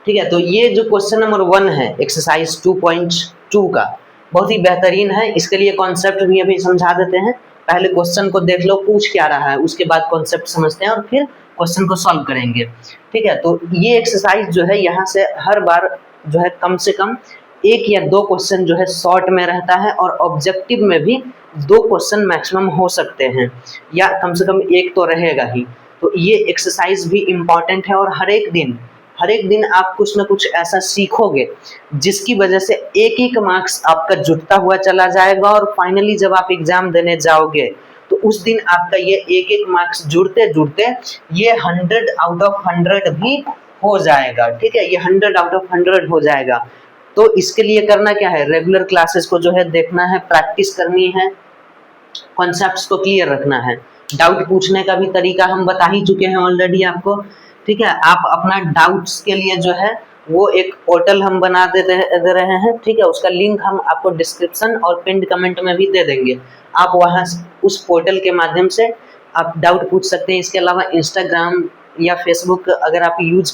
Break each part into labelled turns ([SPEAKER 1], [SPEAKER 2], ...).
[SPEAKER 1] ठीक है, तो ये जो क्वेश्चन नंबर 1 है एक्सरसाइज 2.2 का, बहुत ही बेहतरीन है। इसके लिए कॉन्सेप्ट भी अभी समझा देते हैं। पहले क्वेश्चन को देख लो पूछ क्या रहा है, उसके बाद कॉन्सेप्ट समझते हैं और फिर क्वेश्चन को सॉल्व करेंगे। ठीक है, तो ये एक्सरसाइज जो है यहाँ से हर बार जो है कम से कम 1 या 2 क्वेश्चन जो है शॉर्ट में रहता है और ऑब्जेक्टिव में भी 2 क्वेश्चन मैक्सिमम हो सकते हैं, या कम से कम 1 तो रहेगा ही। तो ये एक्सरसाइज भी इम्पॉर्टेंट है और हर एक दिन आप कुछ ना कुछ ऐसा सीखोगे जिसकी वजह से एक एक मार्क्स आपका जुड़ता हुआ चला जाएगा और फाइनली जब आप एग्जाम देने जाओगे तो उस दिन आपका ये एक एक मार्क्स जुड़ते जुड़ते ये 100 आउट ऑफ 100 भी हो जाएगा। ठीक है, ये 100 आउट ऑफ 100 हो जाएगा। तो इसके लिए करना क्या है, रेगुलर क्लासेस को जो है देखना है, प्रैक्टिस करनी है, कॉन्सेप्ट्स को क्लियर रखना है। डाउट पूछने का भी तरीका हम बता ही चुके हैं ऑलरेडी आपको। ठीक है, आप अपना डाउट्स के लिए जो है वो एक पोर्टल हम बना दे रहे हैं। ठीक है, उसका लिंक हम आपको डिस्क्रिप्शन और पिन्ड कमेंट में भी दे देंगे। आप वहाँ उस पोर्टल के माध्यम से आप डाउट पूछ सकते हैं। इसके अलावा इंस्टाग्राम या फेसबुक अगर आप यूज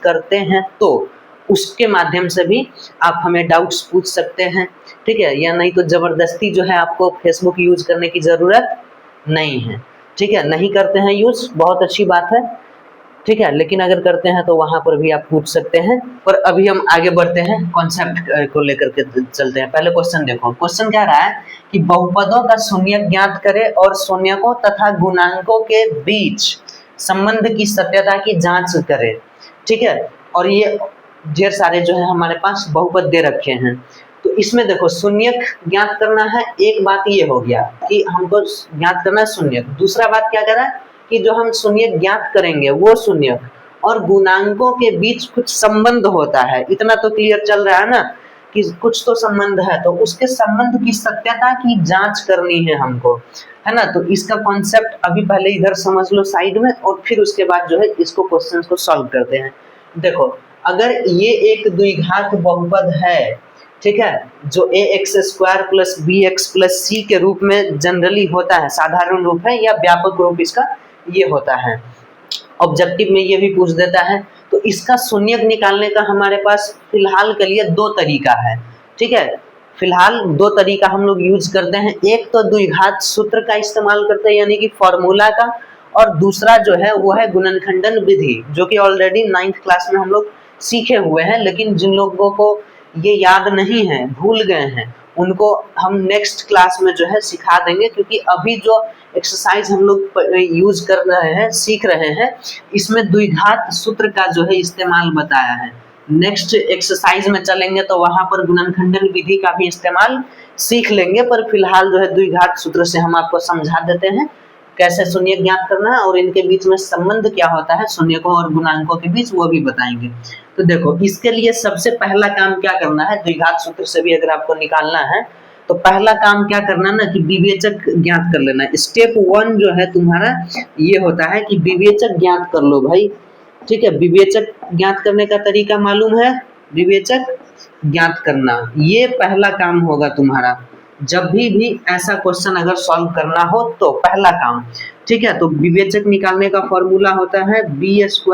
[SPEAKER 1] करते हैं तो उसके माध्यम से भी आप हमें डाउट्स पूछ सकते हैं। ठीक है, या नहीं तो ज़बरदस्ती जो है आपको फेसबुक यूज करने की ज़रूरत नहीं है। ठीक है, नहीं करते हैं यूज, बहुत अच्छी बात है। ठीक है, लेकिन अगर करते हैं तो वहाँ पर भी आप पूछ सकते हैं। पर अभी हम आगे बढ़ते हैं, कॉन्सेप्ट को लेकर के चलते हैं। पहले क्वेश्चन देखो, क्वेश्चन क्या रहा है कि बहुपदों का शून्यक ज्ञात करें और शून्यकों तथा गुणांकों के बीच संबंध की सत्यता की जांच करें। ठीक है, और ये ढेर सारे जो है हमारे पास बहुपद दे रखे हैं। तो इसमें देखो शून्यक ज्ञात करना है, एक बात ये हो गया कि हमको ज्ञात करना है शून्यक। दूसरा बात क्या करा कि जो हम शून्यक ज्ञात करेंगे वो शून्यक और गुणांकों के बीच कुछ संबंध होता है। इतना तो क्लियर चल रहा है ना कि कुछ तो संबंध है, तो उसके संबंध की सत्यता की जांच करनी है हमको, है ना। तो इसका कॉन्सेप्ट अभी पहले इधर समझ लो साइड में, और फिर उसके बाद जो है इसको क्वेश्चन को सॉल्व करते हैं। देखो, अगर ये एक द्विघात बहुपद है, ठीक है, जो ax² plus bx plus c के रूप में जनरली होता है, साधारण रूप है या व्यापक रूप इसका ये होता है, ऑब्जेक्टिव में ये भी पूछ देता है। तो इसका शून्यक निकालने का हमारे पास फिलहाल के लिए 2 तरीका है। ठीक है, फिलहाल 2 तरीका हम लोग यूज करते हैं। एक तो द्विघात सूत्र का इस्तेमाल करते हैं यानी कि फॉर्मूला का, और दूसरा जो है वो है गुणनखंडन विधि, जो कि ऑलरेडी 9th क्लास में हम लोग सीखे हुए हैं। लेकिन जिन लोगों को ये याद नहीं है, भूल गए हैं, उनको हम नेक्स्ट क्लास में जो है सिखा देंगे, क्योंकि अभी जो एक्सरसाइज हम लोग यूज कर रहे हैं, सीख रहे हैं, इसमें द्विघात सूत्र का जो है इस्तेमाल बताया है। नेक्स्ट एक्सरसाइज में चलेंगे तो वहां पर गुणनखंडन विधि का भी इस्तेमाल सीख लेंगे। पर फिलहाल जो है द्विघात सूत्र से हम आपको समझा देते हैं कैसे शून्यक ज्ञात करना है और इनके बीच में संबंध क्या होता है शून्यकों और गुणांकों के बीच, वो भी बताएंगे। तो देखो, इसके लिए सबसे पहला काम क्या करना है, द्विघात सूत्र से भी अगर आपको निकालना है तो पहला काम क्या करना ना कि विवेचक ज्ञात कर लेना। स्टेप 1 जो है तुम्हारा ये होता है कि विवेचक ज्ञात कर लो भाई। ठीक है, विवेचक ज्ञात करने का तरीका मालूम है, विवेचक ज्ञात करना, ये पहला काम होगा तुम्हारा जब भी ऐसा क्वेश्चन अगर सॉल्व करना हो तो पहला काम। ठीक है, तो विवेचक निकालने का फॉर्मूला होता है b² -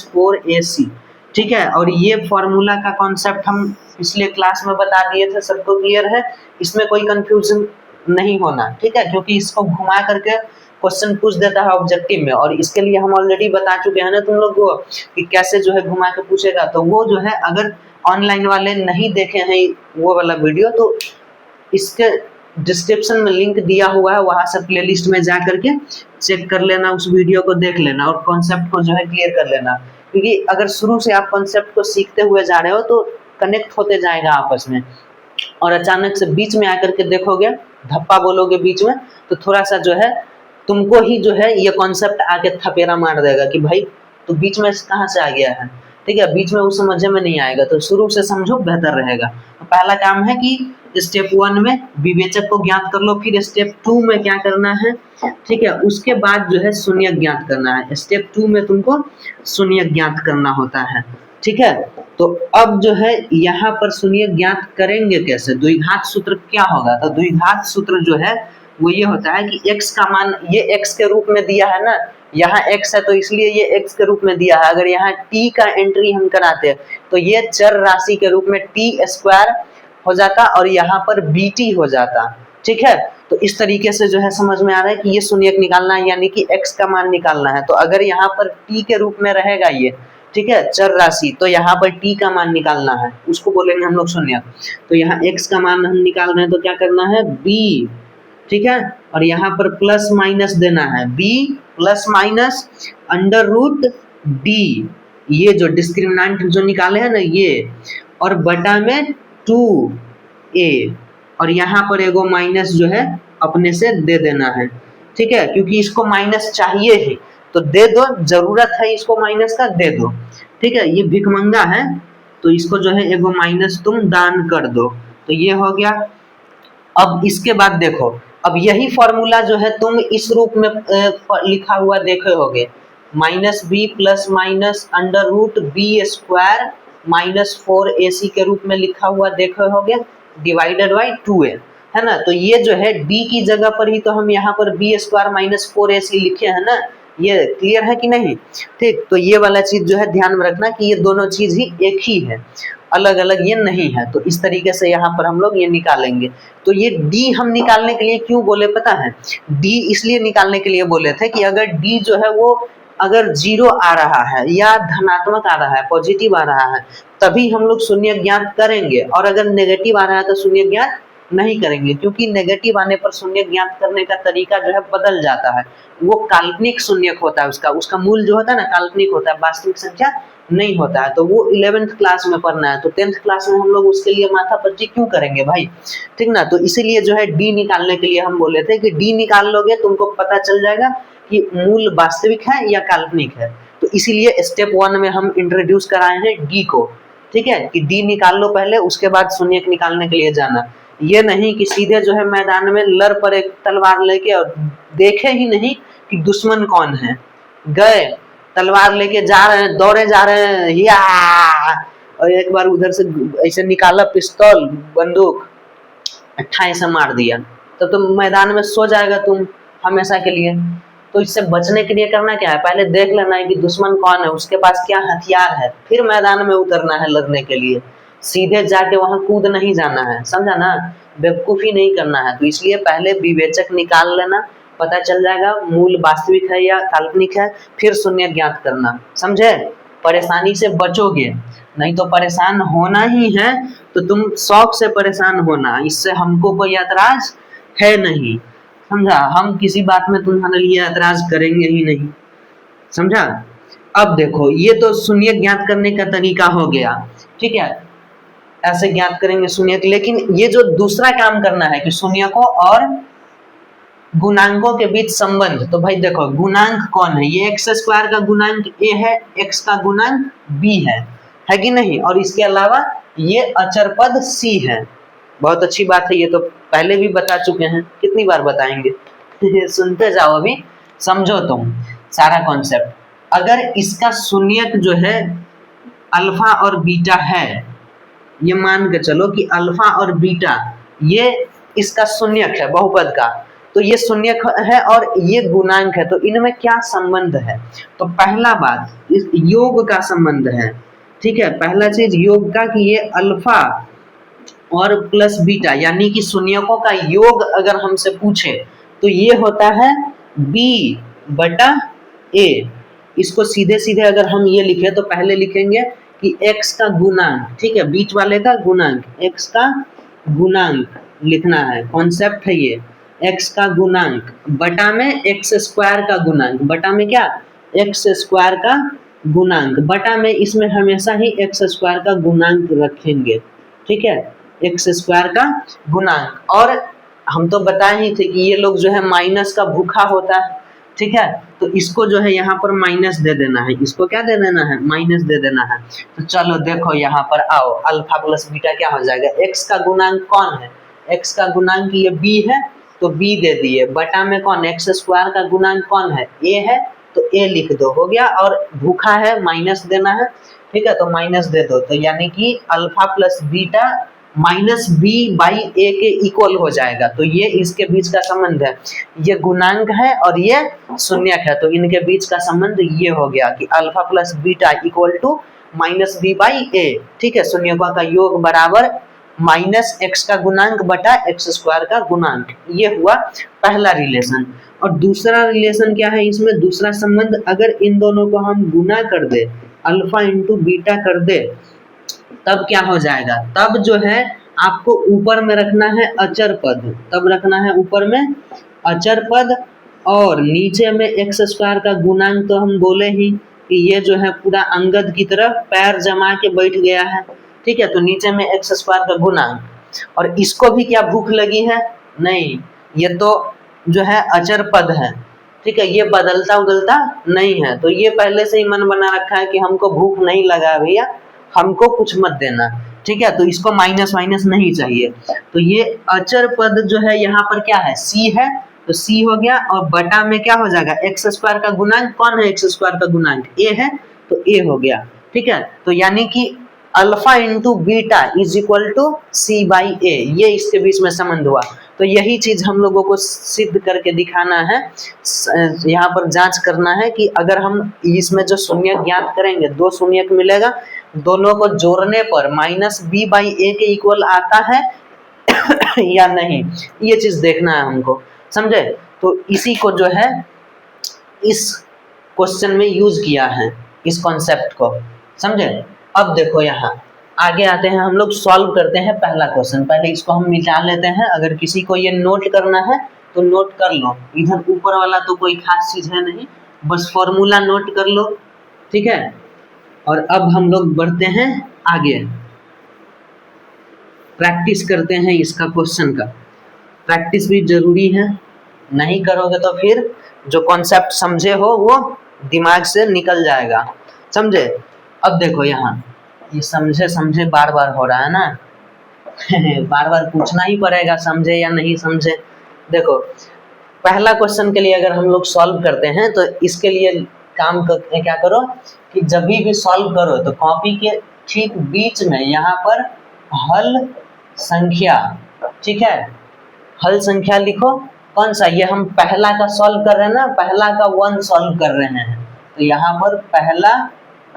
[SPEAKER 1] 4ac। ठीक है, और ये फॉर्मूला का कॉन्सेप्ट हम पिछले क्लास में बता दिए थे, सबको क्लियर है, इसमें कोई कंफ्यूजन नहीं होना। ठीक है, क्योंकि इसको घुमा करके क्वेश्चन पूछ देता है ऑब्जेक्टिव में, और इसके लिए हम ऑलरेडी बता चुके हैं ना तुम लोग को कि कैसे जो है घुमा के पूछेगा। तो वो जो है अगर ऑनलाइन वाले नहीं देखे हैं वो वाला वीडियो, तो इसके डिस्क्रिप्शन में लिंक दिया हुआ है, वहां से प्लेलिस्ट में जा करके चेक कर लेना, उस वीडियो को देख लेना और कॉन्सेप्ट को जो है क्लियर कर लेना। क्योंकि अगर शुरू से आप कॉन्सेप्ट को सीखते हुए जा रहे हो तो कनेक्ट होते जाएगा आपस में, और अचानक से बीच में आकर के देखोगे, धप्पा बोलोगे बीच में, तो थोड़ा सा जो है तुमको ही जो है ये कॉन्सेप्ट आके थपेरा मार देगा कि भाई तो बीच में कहाँ से आ गया है। ठीक है, बीच में वो समझ में नहीं आएगा, तो शुरू से समझो, बेहतर रहेगा। तो पहला काम है कि स्टेप 1 में विवेचक को ज्ञात कर लो, फिर स्टेप 2 में क्या करना है, ठीक है, उसके बाद जो है शून्यक ज्ञात करना है। स्टेप 2 में तुमको शून्यक ज्ञात करना होता है। ठीक है, तो अब जो है यहाँ पर शून्यक ज्ञात करेंगे कैसे, द्विघात सूत्र क्या होगा। तो द्विघात सूत्र जो है वो ये होता है कि x का मान ये x के रूप में दिया है ना, यहाँ x है तो इसलिए ये x के रूप में दिया है। अगर यहाँ t का एंट्री हम कराते हैं तो ये चर राशि के रूप में t स्क्वायर हो जाता और यहाँ पर bt हो जाता। ठीक है, तो इस तरीके से जो है समझ में आ रहा है कि ये शून्यक निकालना है, यानी कि x का मान निकालना है। तो अगर यहाँ पर t के रूप में रहेगा ये, ठीक है, चर राशि, तो यहाँ पर t का मान निकालना है, उसको बोलेंगे हम लोग शून्यक। तो यहाँ x का मान हम निकाल रहे हैं तो क्या करना है b, ठीक है, और यहाँ पर प्लस माइनस देना है, b plus minus under root d, ये जो डिस्क्रिमिनेंट जो निकाले हैं ना ये, और बटा में 2a, और यहाँ पर एगो माइनस जो है अपने से दे देना है। ठीक है, क्योंकि इसको माइनस चाहिए ही तो दे दो, जरूरत है इसको माइनस का, दे दो। ठीक है, ये भिखमंगा है तो इसको जो है एगो माइनस तुम दान कर दो, तो ये हो गया। अब इसके बाद देखो, अब यही फॉर्मूला जो है तुम इस रूप में लिखा हुआ देखे होगे, minus B plus minus under root B square minus 4ac के रूप में लिखा हुआ देखे होगे, डिवाइडेड बाई 2a, है ना। तो ये जो है d की जगह पर ही तो हम यहाँ पर बी स्क्वायर माइनस 4ac लिखे हैं ना, ये क्लियर है कि नहीं। ठीक, तो ये वाला चीज जो है ध्यान में रखना कि ये दोनों चीज ही एक ही है, अलग अलग ये नहीं है। तो इस तरीके से यहाँ पर हम लोग ये निकालेंगे। तो ये d हम निकालने के लिए क्यों बोले पता है, d इसलिए निकालने के लिए बोले थे कि अगर d जो है वो अगर 0 आ रहा है या धनात्मक आ रहा है, पॉजिटिव आ रहा है, तभी हम लोग शून्य ज्ञात करेंगे, और अगर नेगेटिव आ रहा है तो शून्य ज्ञात नहीं करेंगे, क्योंकि नेगेटिव आने पर शून्य ज्ञात करने का तरीका जो है बदल जाता है। वो काल्पनिक शून्यक होता है, उसका मूल जो होता है ना काल्पनिक होता है, वास्तविक संख्या नहीं होता है। तो वो 11th क्लास में पढ़ना है, तो 10th क्लास में हम लोग उसके लिए माथापच्ची क्यों करेंगे भाई, ठीक ना। तो इसीलिए जो है डी निकालने के लिए हम बोले थे कि डी निकाल लोगे तुमको पता चल जाएगा कि मूल वास्तविक है या काल्पनिक है। तो इसीलिए स्टेप 1 में हम इंट्रोड्यूस कराए हैं डी को, ठीक है, कि डी निकाल लो पहले, उसके बाद शून्यक निकालने के लिए जाना। ये नहीं कि सीधे जो है मैदान में लड़ पर एक तलवार लेके और देखे ही नहीं कि दुश्मन कौन है, गए तलवार लेके जा रहे हैं, दौड़े जा रहे हैं, या और एक बार उधर से ऐसे निकाला पिस्तौल बंदूक, ठाई से मार दिया, तब तो मैदान में सो जाएगा तुम हमेशा के लिए। तो इससे बचने के लिए करना क्या है, पहले देख लेना है कि दुश्मन कौन है, उसके पास क्या हथियार है, फिर मैदान में उतरना है लड़ने के लिए। सीधे जाके वहां कूद नहीं जाना है, समझा ना, बेवकूफी नहीं करना है। तो इसलिए पहले विवेचक निकाल लेना, पता चल जाएगा मूल वास्तविक है या काल्पनिक है, फिर शून्य ज्ञात करना, समझे। परेशानी से बचोगे, नहीं तो परेशान होना ही है तो तुम शौक से परेशान होना, इससे हमको कोई ऐतराज है नहीं, समझा। हम किसी बात में तुम्हारे लिए ऐतराज करेंगे ही नहीं, समझा। अब देखो, ये तो शून्य ज्ञात करने का तरीका हो गया, ठीक है, ऐसे ज्ञात करेंगे शून्य। लेकिन ये जो दूसरा काम करना है कि शून्यकों और गुणांकों के बीच संबंध, तो भाई देखो गुणांक कौन है, ये एक्स स्क्वायर का गुणांक a है, x का गुणांक b है कि नहीं, और इसके अलावा ये अचर पद c है। बहुत अच्छी बात है, ये तो पहले भी बता चुके हैं, कितनी बार बताएंगे सुनते जाओ, अभी समझो तुम सारा कॉन्सेप्ट। अगर इसका शून्यक जो है अल्फा और बीटा है, ये मान के चलो कि अल्फा और बीटा ये इसका शून्यक है बहुपद का, तो ये शून्यक है और ये गुणांक है, तो इनमें क्या संबंध है। तो पहला बात इस योग का संबंध है, ठीक है, पहला चीज योग का कि ये अल्फा और प्लस बीटा यानी कि शून्यकों का योग अगर हमसे पूछे तो ये होता है b बटा a। इसको सीधे सीधे अगर हम ये लिखे तो पहले लिखेंगे कि x का गुणांक, ठीक है, बीच वाले का गुणांक, x का गुणांक लिखना है, कॉन्सेप्ट है ये, x का गुणांक बटा में x स्क्वायर का गुणांक, बटा में क्या, x स्क्वायर का गुणांक, बटा में इसमें हमेशा ही x स्क्वायर का गुणांक रखेंगे, ठीक है, x स्क्वायर का गुणांक। और हम तो बताए ही थे कि ये लोग जो है माइनस का भूखा होता है, ठीक है, तो इसको जो है यहाँ पर माइनस दे देना है, इसको क्या दे देना है, माइनस दे देना है। तो चलो देखो यहाँ पर आओ, अल्फा प्लस बीटा क्या हो जाएगा, x का गुणांक कौन है, x का गुणांक ये b है तो b दे दिए, बटा में कौन, x स्क्वायर का गुणांक कौन है, a है तो a लिख दो, हो गया। और भूखा है माइनस देना है, ठीक है, तो माइनस दे दो, तो यानी कि alpha plus beta minus B by A के इक्वल हो जाएगा। तो ये इसके बीच का संबंध है, ये गुणांक है और ये शून्यक है, तो इनके बीच का संबंध ये हो गया कि alpha plus beta equal to minus B by A. ठीक है, शून्यकों का योग बराबर माइनस एक्स का गुणांक बटा एक्स स्क्वायर का गुणांक। ये हुआ पहला रिलेशन। और दूसरा रिलेशन क्या है इसमें, दूसरा संबंध, अगर इन दोनों को हम गुना कर दे, अल्फा इंटू बीटा कर दे, तब क्या हो जाएगा, तब जो है आपको ऊपर में रखना है अचर पद, तब रखना है ऊपर में अचर पद, और नीचे में एक्स स्क्वायर का गुणांक तो हम बोले ही कि ये जो है पूरा अंगद की तरह पैर जमा के बैठ गया है। ठीक है, तो नीचे में एक्स स्क्वायर का गुणांक, और इसको भी क्या भूख लगी है, नहीं, ये तो जो है अचर पद है। ठीक है, ये बदलता उदलता नहीं है, तो ये पहले से ही मन बना रखा है कि हमको भूख नहीं लगा भैया, हमको कुछ मत देना। ठीक है, तो इसको माइनस माइनस नहीं चाहिए, तो ये अचर पद जो है यहाँ पर क्या है, सी है, तो सी हो गया, और बटा में क्या हो जाएगा, एक्स स्क्वायर का गुणांक, कौन है एक्स स्क्वायर का गुणांक, ए है, तो ए हो गया। ठीक है, तो यानी कि alpha into beta is equal to C by A, ये इसके बीच में संबंध हुआ। तो यही चीज हम लोगों को सिद्ध करके दिखाना है, यहाँ पर जांच करना है कि अगर हम इसमें जो शून्य ज्ञात करेंगे, दो शून्य मिलेगा, दोनों को जोड़ने पर माइनस बी बाई ए के इक्वल आता है या नहीं, ये चीज देखना है हमको, समझे। तो इसी को जो है इस क्वेश्चन में यूज किया है, इस कॉन्सेप्ट को, समझे। अब देखो यहाँ आगे आते हैं, हम लोग सॉल्व करते हैं पहला क्वेश्चन। पहले इसको हम मिटा लेते हैं, अगर किसी को ये नोट करना है तो नोट कर लो, इधर ऊपर वाला तो कोई खास चीज है नहीं, बस फॉर्मूला नोट कर लो। ठीक है, और अब हम लोग बढ़ते हैं आगे, प्रैक्टिस करते हैं इसका, क्वेश्चन का प्रैक्टिस भी जरूरी है, नहीं करोगे तो फिर जो कॉन्सेप्ट समझे हो वो दिमाग से निकल जाएगा, समझे। अब देखो यहाँ ये समझे समझे बार बार हो रहा है ना बार बार पूछना ही पड़ेगा, समझे या नहीं समझे। देखो पहला क्वेश्चन के लिए अगर हम लोग सॉल्व करते हैं तो इसके लिए काम क्या करो कि जब भी सॉल्व करो तो कॉपी के ठीक बीच में यहाँ पर हल संख्या, ठीक है, हल संख्या लिखो। कौन सा, ये हम पहला का सॉल्व कर रहे हैं ना, पहला का 1 सॉल्व कर रहे हैं, तो यहाँ पर पहला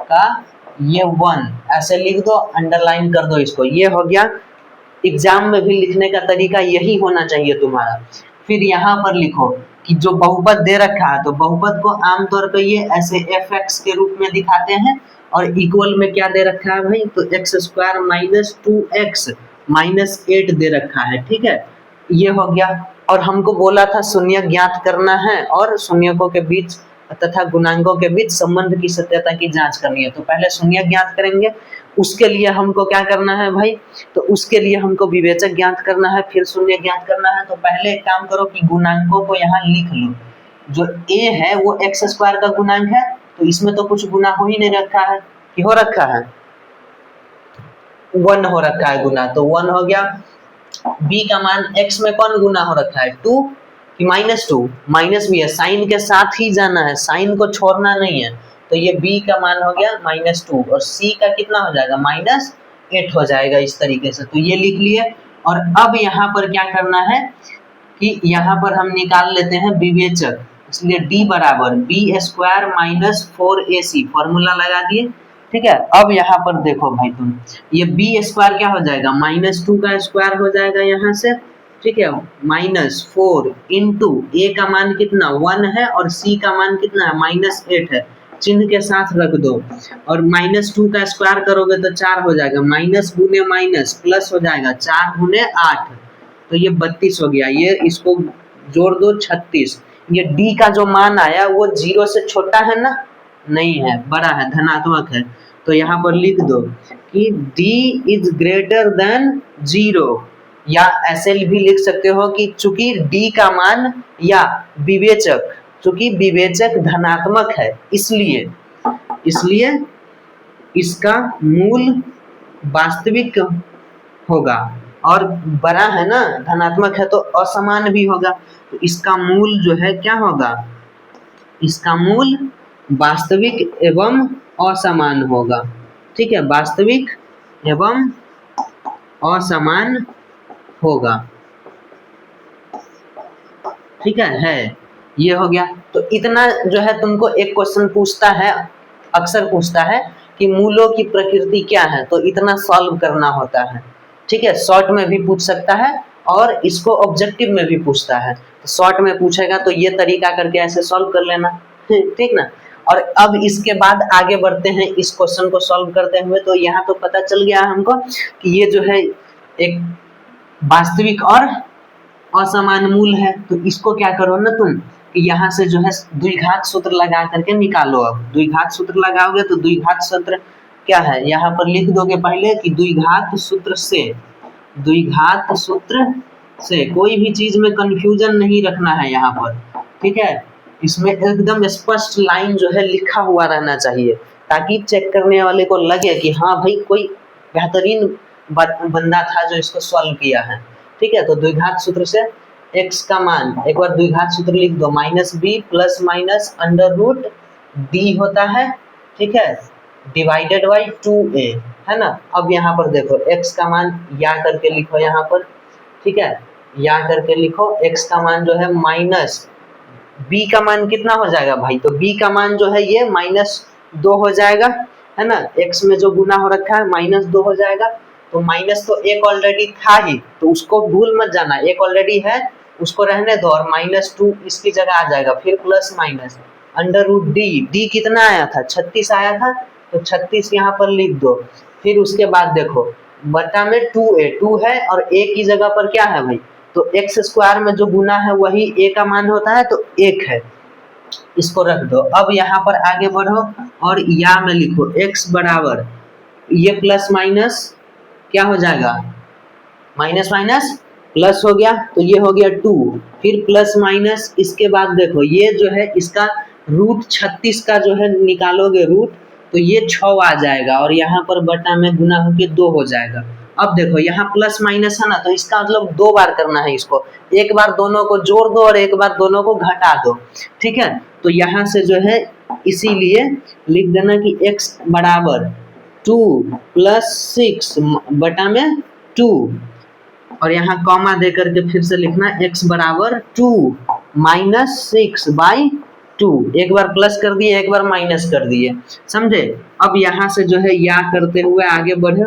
[SPEAKER 1] का ये 1 ऐसे लिख दो, अंडरलाइन कर दो इसको, ये हो गया। एग्जाम में भी लिखने का तरीका यही होना चाहिए तुम्हारा। फिर यहाँ पर लिखो कि जो बहुपद दे रखा है, तो बहुपद को आमतौर पर ये ऐसे fx के रूप में दिखाते हैं, और इक्वल में क्या दे रखा है भाई, तो x square minus 2x minus 8 दे रखा है। ठीक है, ये हो गया। और हमको बोला था शून्य ज्ञात करना है और शून्यकों के बीच तथा गुणांकों के बीच संबंध की सत्यता की जांच करनी है, तो पहले शून्य ज्ञात करेंगे। उसके लिए हमको क्या करना है भाई, तो उसके लिए हमको विवेचक ज्ञात करना है, फिर शून्य ज्ञात करना है। तो पहले एक काम करो कि गुणांकों को यहाँ लिख लो, जो a है वो एक्स स्क्वायर का गुणांक है, तो इसमें तो कुछ गुना हो ही नहीं रखा है, कि हो रखा है 1 हो रखा है गुना, तो 1 हो गया। b का मान x में कौन गुना हो रखा है, 2 कि -2, माइनस भी है, साइन के साथ ही जाना है, साइन को छोड़ना नहीं है, तो ये b का मान हो गया -2, और c का कितना हो जाएगा -8 हो जाएगा, इस तरीके से। तो ये लिख लिए। और अब यहाँ पर क्या करना है कि यहाँ पर हम निकाल लेते हैं विवेचक, इसलिए d बराबर b square minus 4ac, formula लगा दिए। ठीक है, अब यहाँ पर देखो भाई तुम, ये b स्क्वायर क्या हो जाएगा, -2 का स्क्वायर हो जाएगा यहाँ से। ठीक है, -4 इंटू a का मान कितना 1 है और c का मान कितना है -8 है, चिन्ह के साथ रख दो, और -2 का स्क्वायर करोगे तो 4 हो जाएगा, माइनस गुने माइनस प्लस हो जाएगा, 4 गुने 8, तो ये 32 हो गया। ये इसको जोड़ दो 36। ये d का जो मान आया वो 0 से छोटा है ना, नहीं है, बड़ा है, धनात्मक है, तो यहाँ पर लिख दो कि d इज ग्रेटर देन 0, या ऐसे भी लिख सकते हो कि चूंकि d का मान या विवेचक, चूंकि विवेचक धनात्मक है, इसलिए इसका मूल वास्तविक होगा, और बड़ा है ना, धनात्मक है तो असमान भी होगा, तो इसका मूल जो है क्या होगा, इसका मूल वास्तविक एवं असमान होगा। ठीक है, वास्तविक एवं असमान होगा। ठीक है ये हो गया। तो इतना जो है तुमको एक क्वेश्चन पूछता है, अक्सर पूछता है कि मूलों की प्रकृति क्या है, तो इतना सॉल्व करना होता है। ठीक है, शॉर्ट में भी पूछ सकता है और इसको ऑब्जेक्टिव में भी पूछता है। तो शॉर्ट में पूछेगा तो ये तरीका करके ऐसे सॉल्व कर लेना, ठीक ना। और अब इसके बाद आगे बढ़ते हैं इस क्वेश्चन को सॉल्व करते हुए। तो यहाँ तो पता चल गया हमको कि ये जो है एक वास्तविक और असमान मूल है। तो इसको क्या करो ना तुम कि यहाँ से जो है द्विघात सूत्र लगा करके निकालो। अब द्विघात सूत्र लगाओगे तो द्विघात सूत्र क्या है, यहाँ पर लिख दोगे पहले कि द्विघात सूत्र से कोई भी चीज में कंफ्यूजन नहीं रखना है यहाँ पर। ठीक है, इसमें एकदम स्पष्ट लाइन जो है लिखा हुआ रहना चाहिए, ताकि चेक करने वाले को लगे कि हाँ भाई कोई बेहतरीन बंदा था जो इसको सॉल्व किया है। ठीक है, तो द्विघात सूत्र से x का मान, एक बार द्विघात सूत्र लिख दो, -b plus minus under root d होता है। ठीक है, डिवाइडेड बाई 2a है ना। अब यहाँ पर देखो x का मान या करके लिखो यहाँ पर। ठीक है, या करके लिखो, x का मान जो है माइनस b का मान कितना हो जाएगा भाई, तो b का मान जो है ये -2 हो जाएगा है ना। x में जो गुना हो रखा है -2 हो जाएगा। तो माइनस तो एक ऑलरेडी था ही, तो उसको भूल मत जाना, एक ऑलरेडी है उसको रहने दो, और -2 इसकी जगह आ जाएगा, फिर plus minus under root D कितना आया था, 36 आया था, तो 36 यहाँ पर लिख दो। फिर उसके बाद देखो बटा में 2 है और a की जगह पर क्या है भाई, तो x स्क्वायर में जो गुना है वही a का मान होता है, तो 1 है, इसको रख दो। अब यहाँ पर आगे बढ़ो और या में लिखो x बराबर, ये प्लस माइनस क्या हो जाएगा, माइनस माइनस प्लस हो गया, तो ये हो गया 2, फिर प्लस माइनस, इसके बाद देखो ये जो है इसका रूट 36 का जो है निकालोगे रूट, तो ये 6 आ जाएगा और यहाँ पर बटा में गुना होके 2 हो जाएगा। अब देखो यहाँ प्लस माइनस है ना, तो इसका मतलब 2 बार करना है इसको, एक बार दोनों को जोड़ दो और एक बार दोनों को घटा दो। ठीक है, तो यहाँ से जो है इसीलिए लिख देना कि x बराबर 2 प्लस 6 बटा में 2, और यहाँ कॉमा दे करके फिर से लिखना x बराबर 2 माइनस 6 बाई 2, एक बार प्लस कर दिए एक बार माइनस कर दिए, समझे। अब यहाँ से जो है या करते हुए आगे बढ़े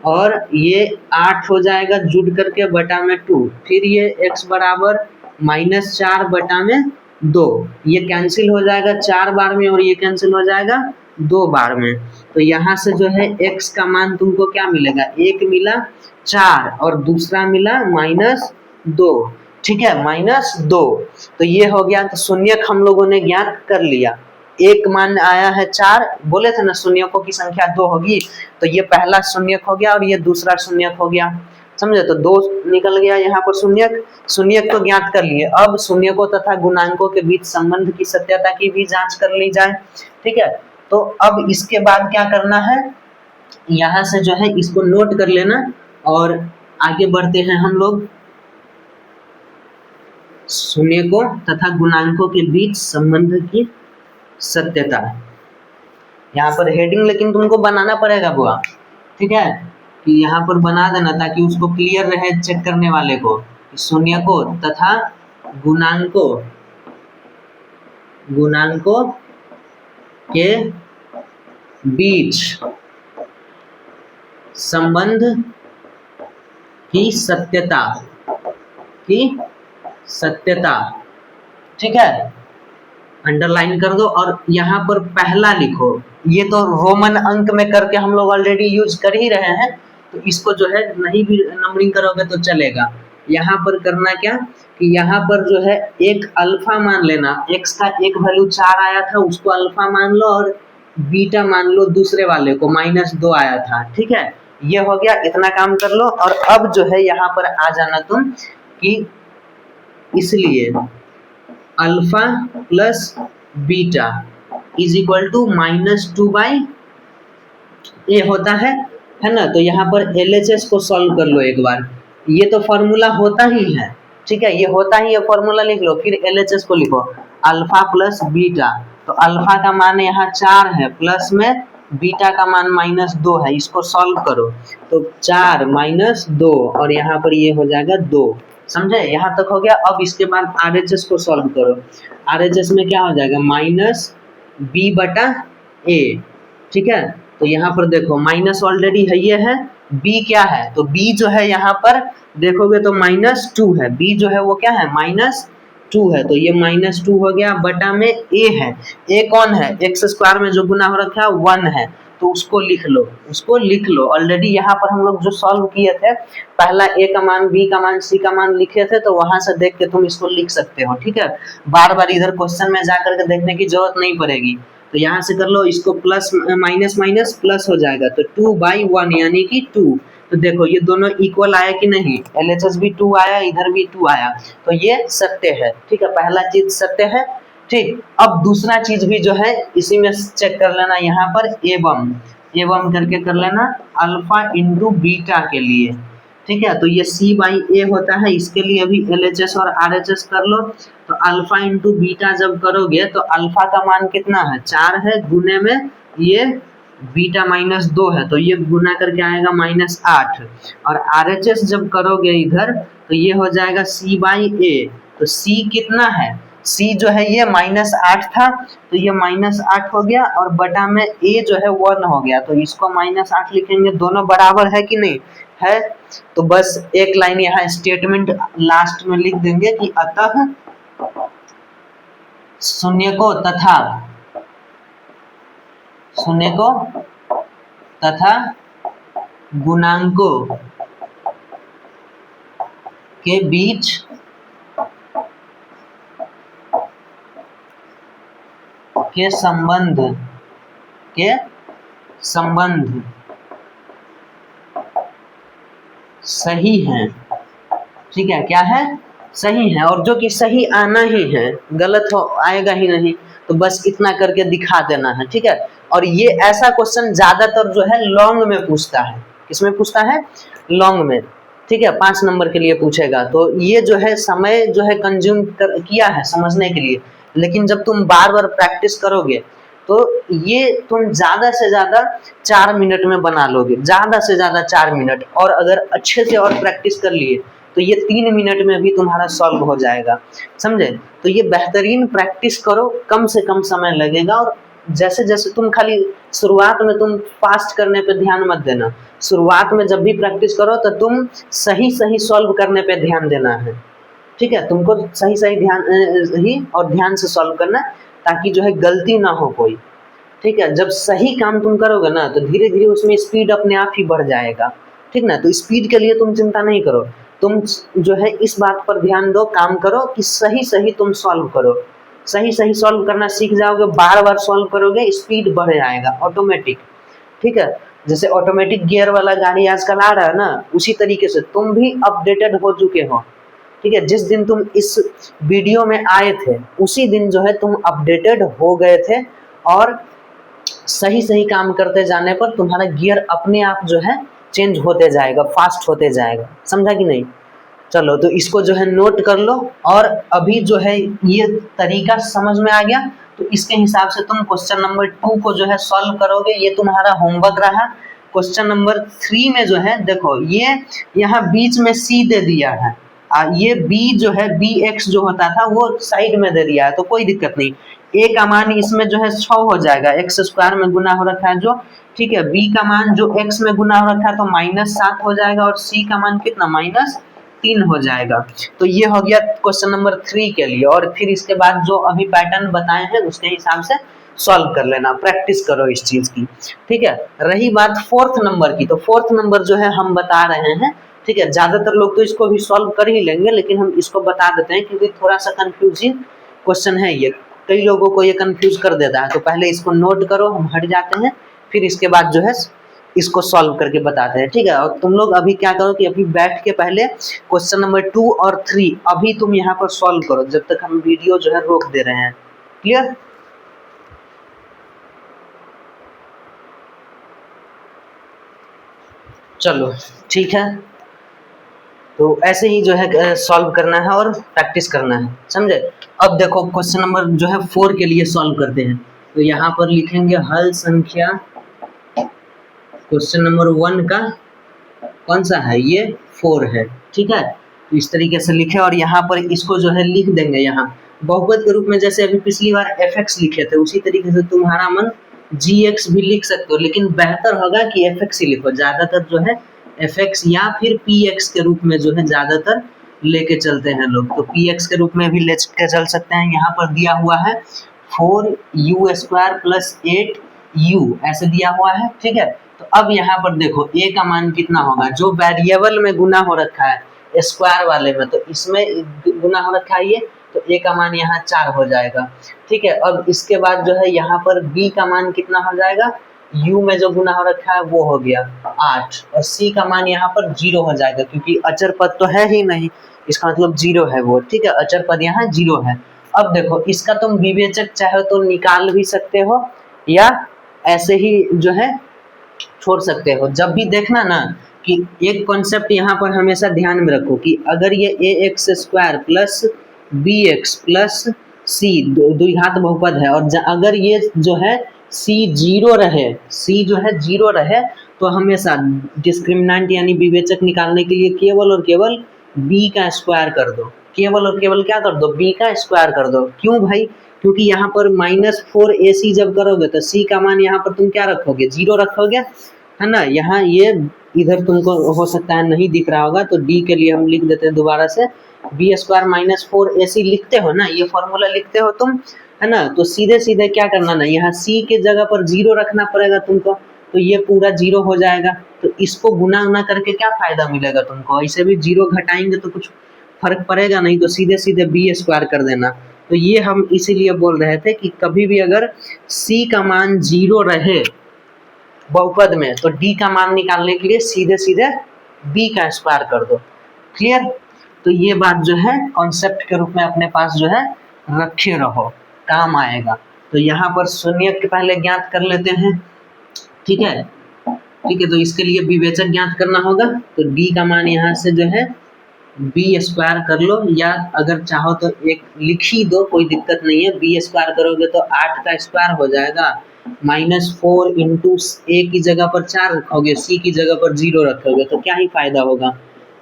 [SPEAKER 1] और ये 8 हो जाएगा जुड़ करके बटा में 2, फिर ये x बराबर -4 बटा में 2, ये कैंसिल हो जाएगा 4 बार में और ये कैंसिल हो जाएगा 2 बार में। तो यहाँ से जो है x का मान तुमको क्या मिलेगा, एक मिला 4 और दूसरा मिला -2। ठीक है, -2, तो ये हो गया। तो शून्यक हम लोगों ने ज्ञात कर लिया, एक मान आया है 4, बोले थे ना शून्यकों की संख्या 2 होगी, तो ये पहला शून्यक हो गया और ये दूसरा शून्यक हो गया, समझे। तो 2 निकल गया यहाँ पर शून्यक को ज्ञात कर लिए। अब शून्यकों तथा गुणांकों के बीच संबंध की सत्यता की भी जांच कर ली जाए। ठीक है, तो अब इसके बाद क्या करना है, यहाँ से जो है इसको नोट कर लेना और आगे बढ़ते हैं हम लोग। शून्यकों तथा गुणांकों के बीच संबंध की सत्यता, यहाँ पर हेडिंग लेकिन तुमको बनाना पड़ेगा बुआ। ठीक है, कि यहाँ पर बना देना ताकि उसको क्लियर रहे चेक करने वाले को। शून्यकों तथा गुणांकों के बीच संबंध की सत्यता। ठीक है, अंडरलाइन कर दो और यहाँ पर पहला लिखो, ये तो रोमन अंक में करके हम लोग ऑलरेडी यूज कर ही रहे हैं, तो इसको जो है नहीं भी नंबरिंग करोगे तो चलेगा। यहाँ पर करना क्या कि यहाँ पर जो है एक अल्फा मान लेना, x का एक वैल्यू 4 आया था उसको अल्फा मान लो और बीटा मान लो दूसरे वाले को, -2 आया था। ठीक है, ये हो गया, इतना काम कर लो। और अब जो है यहाँ पर आ जाना तुम कि इसलिए alpha plus beta is equal to -2 by A होता है ना। तो यहाँ पर LHS को सॉल्व कर लो एक बार, ये तो फॉर्मूला होता ही है। ठीक है, ये होता ही है, फॉर्मूला लिख लो, फिर LHS को लिखो, अल्फा प्लस बीटा, तो अल्फा का मान यहाँ 4 है, प्लस में बीटा का मान -2 है, इसको सॉल्व करो तो 4 - 2 और यहाँ पर ये हो जाएगा 2। समझे, यहाँ तक हो गया। अब इसके बाद RHS को सॉल्व करो। RHS में क्या हो जाएगा, -b/a। ठीक है, तो यहाँ पर देखो माइनस ऑलरेडी है, ये है b क्या है, तो b जो है यहाँ पर देखोगे तो -2 है। b जो है वो क्या है, -2 है, तो ये -2 हो गया, बटा में a है। a कौन है, x² में जो गुना हो रखा है 1 है, तो उसको लिख लो, उसको लिख लो। ऑलरेडी यहाँ पर हम लोग जो सॉल्व किए थे, पहला a का मान, b का मान, c का मान लिखे थे, तो वहां से देख के तुम इसको लिख सकते हो। ठीक है, बार बार इधर क्वेश्चन में जा करके देखने की जरूरत नहीं पड़ेगी। तो यहाँ से कर लो, इसको प्लस माइनस माइनस प्लस हो जाएगा, तो 2/1 यानी कि 2। तो देखो ये दोनों इक्वल आया कि नहीं, LHS भी 2 आया, इधर भी 2 आया, तो ये सत्य है। ठीक है, पहला चीज सत्य है। ठीक, अब दूसरा चीज भी जो है इसी में चेक कर लेना, यहाँ पर एवं करके कर लेना अल्फा इंटू बीटा के लिए। ठीक है, तो ये C/A होता है, इसके लिए भी LHS और RHS कर लो। तो अल्फा इंटू बीटा जब करोगे तो अल्फा का मान कितना है, 4 है, गुने में ये बीटा -2 है, तो ये गुना करके आएगा -8। और RHS जब करोगे इधर तो ये हो जाएगा C/A। तो C कितना है, C जो है ये -8 था, तो ये -8 हो गया, और बटा में A जो है 1 हो गया, तो इसको -8 लिखेंगे। दोनों बराबर है कि नहीं है, तो बस एक लाइन यहाँ स्टेटमेंट लास्ट में लिख देंगे कि अतः शून्य को तथा गुणांकों के बीच के संबंध सही है। ठीक है, क्या है, सही है, और जो कि सही आना ही है, गलत हो आएगा ही नहीं, तो बस इतना करके दिखा देना है। ठीक है, और ये ऐसा क्वेश्चन ज्यादातर जो है लॉन्ग में पूछता है। किसमें पूछता है, लॉन्ग में। ठीक है, 5 नंबर के लिए पूछेगा, तो ये जो है समय जो है कंज्यूम किया है समझने के लिए, लेकिन जब तुम बार बार प्रैक्टिस करोगे तो ये तुम ज्यादा से ज्यादा 4 मिनट में बना लोगे, ज्यादा से ज्यादा 4 मिनट, और अगर अच्छे से और प्रैक्टिस कर लिए तो ये 3 मिनट में भी तुम्हारा सॉल्व हो जाएगा। समझे, तो ये बेहतरीन प्रैक्टिस करो, कम से कम समय लगेगा। और जैसे जैसे तुम खाली शुरुआत में तुम फास्ट करने पे ध्यान मत देना, शुरुआत में जब भी प्रैक्टिस करो तो तुम सही सही सॉल्व करने पे ध्यान देना है। ठीक है, तुमको सही सही ध्यान से सॉल्व करना, ताकि जो है गलती ना हो कोई। ठीक है, जब सही काम तुम करोगे ना तो धीरे धीरे उसमें स्पीड अपने आप ही बढ़ जाएगा। ठीक ना, तो स्पीड के लिए तुम चिंता नहीं करो, तुम जो है इस बात पर ध्यान दो, काम करो कि सही सही तुम सॉल्व करो। सही सही सॉल्व करना सीख जाओगे, बार बार सॉल्व करोगे, स्पीड बढ़ जाएगा ऑटोमेटिक। ठीक है, जैसे ऑटोमेटिक गियर वाला गाड़ी आजकल आ रहा है ना, उसी तरीके से तुम भी अपडेटेड हो चुके हो। ठीक है, जिस दिन तुम इस वीडियो में आए थे उसी दिन जो है तुम अपडेटेड हो गए थे, और सही सही काम करते जाने पर तुम्हारा गियर अपने आप जो है चेंज होते जाएगा, फास्ट होते जाएगा। समझा कि नहीं, चलो तो इसको जो है नोट कर लो। और अभी जो है ये तरीका समझ में आ गया, तो इसके हिसाब से तुम क्वेश्चन नंबर 2 को जो है सॉल्व करोगे। ये तुम्हारा होमवर्क रहा। क्वेश्चन नंबर 3 में जो है देखो, ये यहाँ बीच में C दे दिया है, ये B जो है BX जो होता था वो साइड में दे दिया है, तो कोई दिक्कत नहीं। A का मान इसमें जो है 6 हो जाएगा, x² में गुना हो रखा है जो। ठीक है, B का मान जो x में गुना हो रखा है तो -7 हो जाएगा, और C का मान कितना, -3 हो जाएगा। तो ये हो गया क्वेश्चन नंबर 3 के लिए। और फिर इसके बाद जो अभी पैटर्न बताए हैं उसके हिसाब से सॉल्व कर लेना, प्रैक्टिस करो इस चीज की। ठीक है, रही बात 4th नंबर की, तो 4th नंबर जो है हम बता रहे हैं। ठीक है, ज्यादातर लोग तो इसको भी सॉल्व कर ही लेंगे, लेकिन हम इसको बता देते हैं क्योंकि थोड़ा सा कंफ्यूजिंग क्वेश्चन है ये, कई लोगों को ये कंफ्यूज कर देता है। तो पहले इसको नोट करो, हम हट जाते हैं, फिर इसके बाद जो है इसको सॉल्व करके बताते हैं। ठीक है, और तुम लोग अभी क्या करो कि अभी बैठ के पहले क्वेश्चन नंबर 2 और 3 अभी तुम यहाँ पर सॉल्व करो, जब तक हम वीडियो जो है रोक दे रहे हैं। क्लियर, चलो ठीक है, तो ऐसे ही जो है सॉल्व करना है और प्रैक्टिस करना है। समझे, अब देखो क्वेश्चन नंबर जो है 4 के लिए सॉल्व करते हैं। तो यहाँ पर लिखेंगे हल संख्या क्वेश्चन नंबर 1 का कौन सा है, ये 4 है। ठीक है, तो इस तरीके से लिखे और यहाँ पर इसको जो है लिख देंगे यहाँ बहुपद के रूप में, जैसे अभी पिछली बार fx लिखे थे उसी तरीके से तुम्हारा मन gx भी लिख सकते हो, लेकिन बेहतर होगा कि fx ही लिखो। ज्यादातर जो है fx या फिर px के रूप में जो है ज्यादातर लेके चलते हैं लोग, तो px के रूप में भी लेके चल सकते हैं। यहाँ पर दिया हुआ है 4u² प्लस 8u ऐसे दिया हुआ है। ठीक है, तो अब यहाँ पर देखो a का मान कितना होगा, जो वेरिएबल में गुना हो रखा है स्क्वायर वाले में, तो इसमें गुना हो रखा है ये, तो a का मान यहाँ 4 हो जाएगा। ठीक है, अब इसके बाद जो है यहाँ पर b का मान कितना हो जाएगा, u में जो गुना हो रखा है वो हो गया 8, और c का मान यहाँ पर 0 हो जाएगा, क्योंकि अचर पद तो है ही नहीं, इसका मतलब 0 है वो। ठीक है, अचर पद यहाँ 0 है। अब देखो इसका तुम विवेचक चाहे तो निकाल भी सकते हो या ऐसे ही जो है छोड़ सकते हो। जब भी देखना ना कि एक कॉन्सेप्ट यहाँ पर हमेशा ध्यान में रखो कि अगर ये ax² plus bx plus c द्विघात बहुपद है, और अगर ये जो है c 0 रहे, c जो है 0 रहे, तो हमेशा डिस्क्रिमिनेंट यानी विवेचक निकालने के लिए केवल और केवल b का स्क्वायर कर दो, केवल और केवल क्या कर दो, b का स्क्वायर कर दो। क्यों भाई, क्योंकि यहाँ पर -4ac जब करोगे तो c का मान यहाँ पर तुम क्या रखोगे, 0 रखोगे, है ना। यहाँ ये इधर तुमको हो सकता है नहीं दिख रहा होगा, तो d के लिए हम लिख देते हैं दोबारा से b² - 4ac लिखते हो ना, ये फॉर्मूला लिखते हो तुम, है ना। तो सीधे सीधे क्या करना ना, यहाँ c के जगह पर 0 रखना पड़ेगा तुमको, तो ये पूरा 0 हो जाएगा। तो इसको गुना उना करके क्या फायदा मिलेगा तुमको, ऐसे भी 0 घटाएंगे तो कुछ फर्क पड़ेगा नहीं, तो सीधे सीधे b² कर देना। तो ये हम इसीलिए बोल रहे थे कि कभी भी अगर c का मान 0 रहे बहुपद में, तो d का मान निकालने के लिए सीधे सीधे b का स्क्वायर कर दो। क्लियर, तो ये बात जो है कॉन्सेप्ट के रूप में अपने पास जो है रखे रहो, काम आएगा। तो यहाँ पर शून्यक के पहले ज्ञात कर लेते हैं। ठीक है, ठीक है, तो इसके लिए विवेचक ज्ञात करना होगा, तो d का मान यहाँ से जो है b² कर लो, या अगर चाहो तो एक लिख ही दो, कोई दिक्कत नहीं है। b² करोगे तो 8 का स्क्वायर हो जाएगा, -4 इंटू a की जगह पर 4 रखोगे, c की जगह पर 0 रखोगे, तो क्या ही फायदा होगा,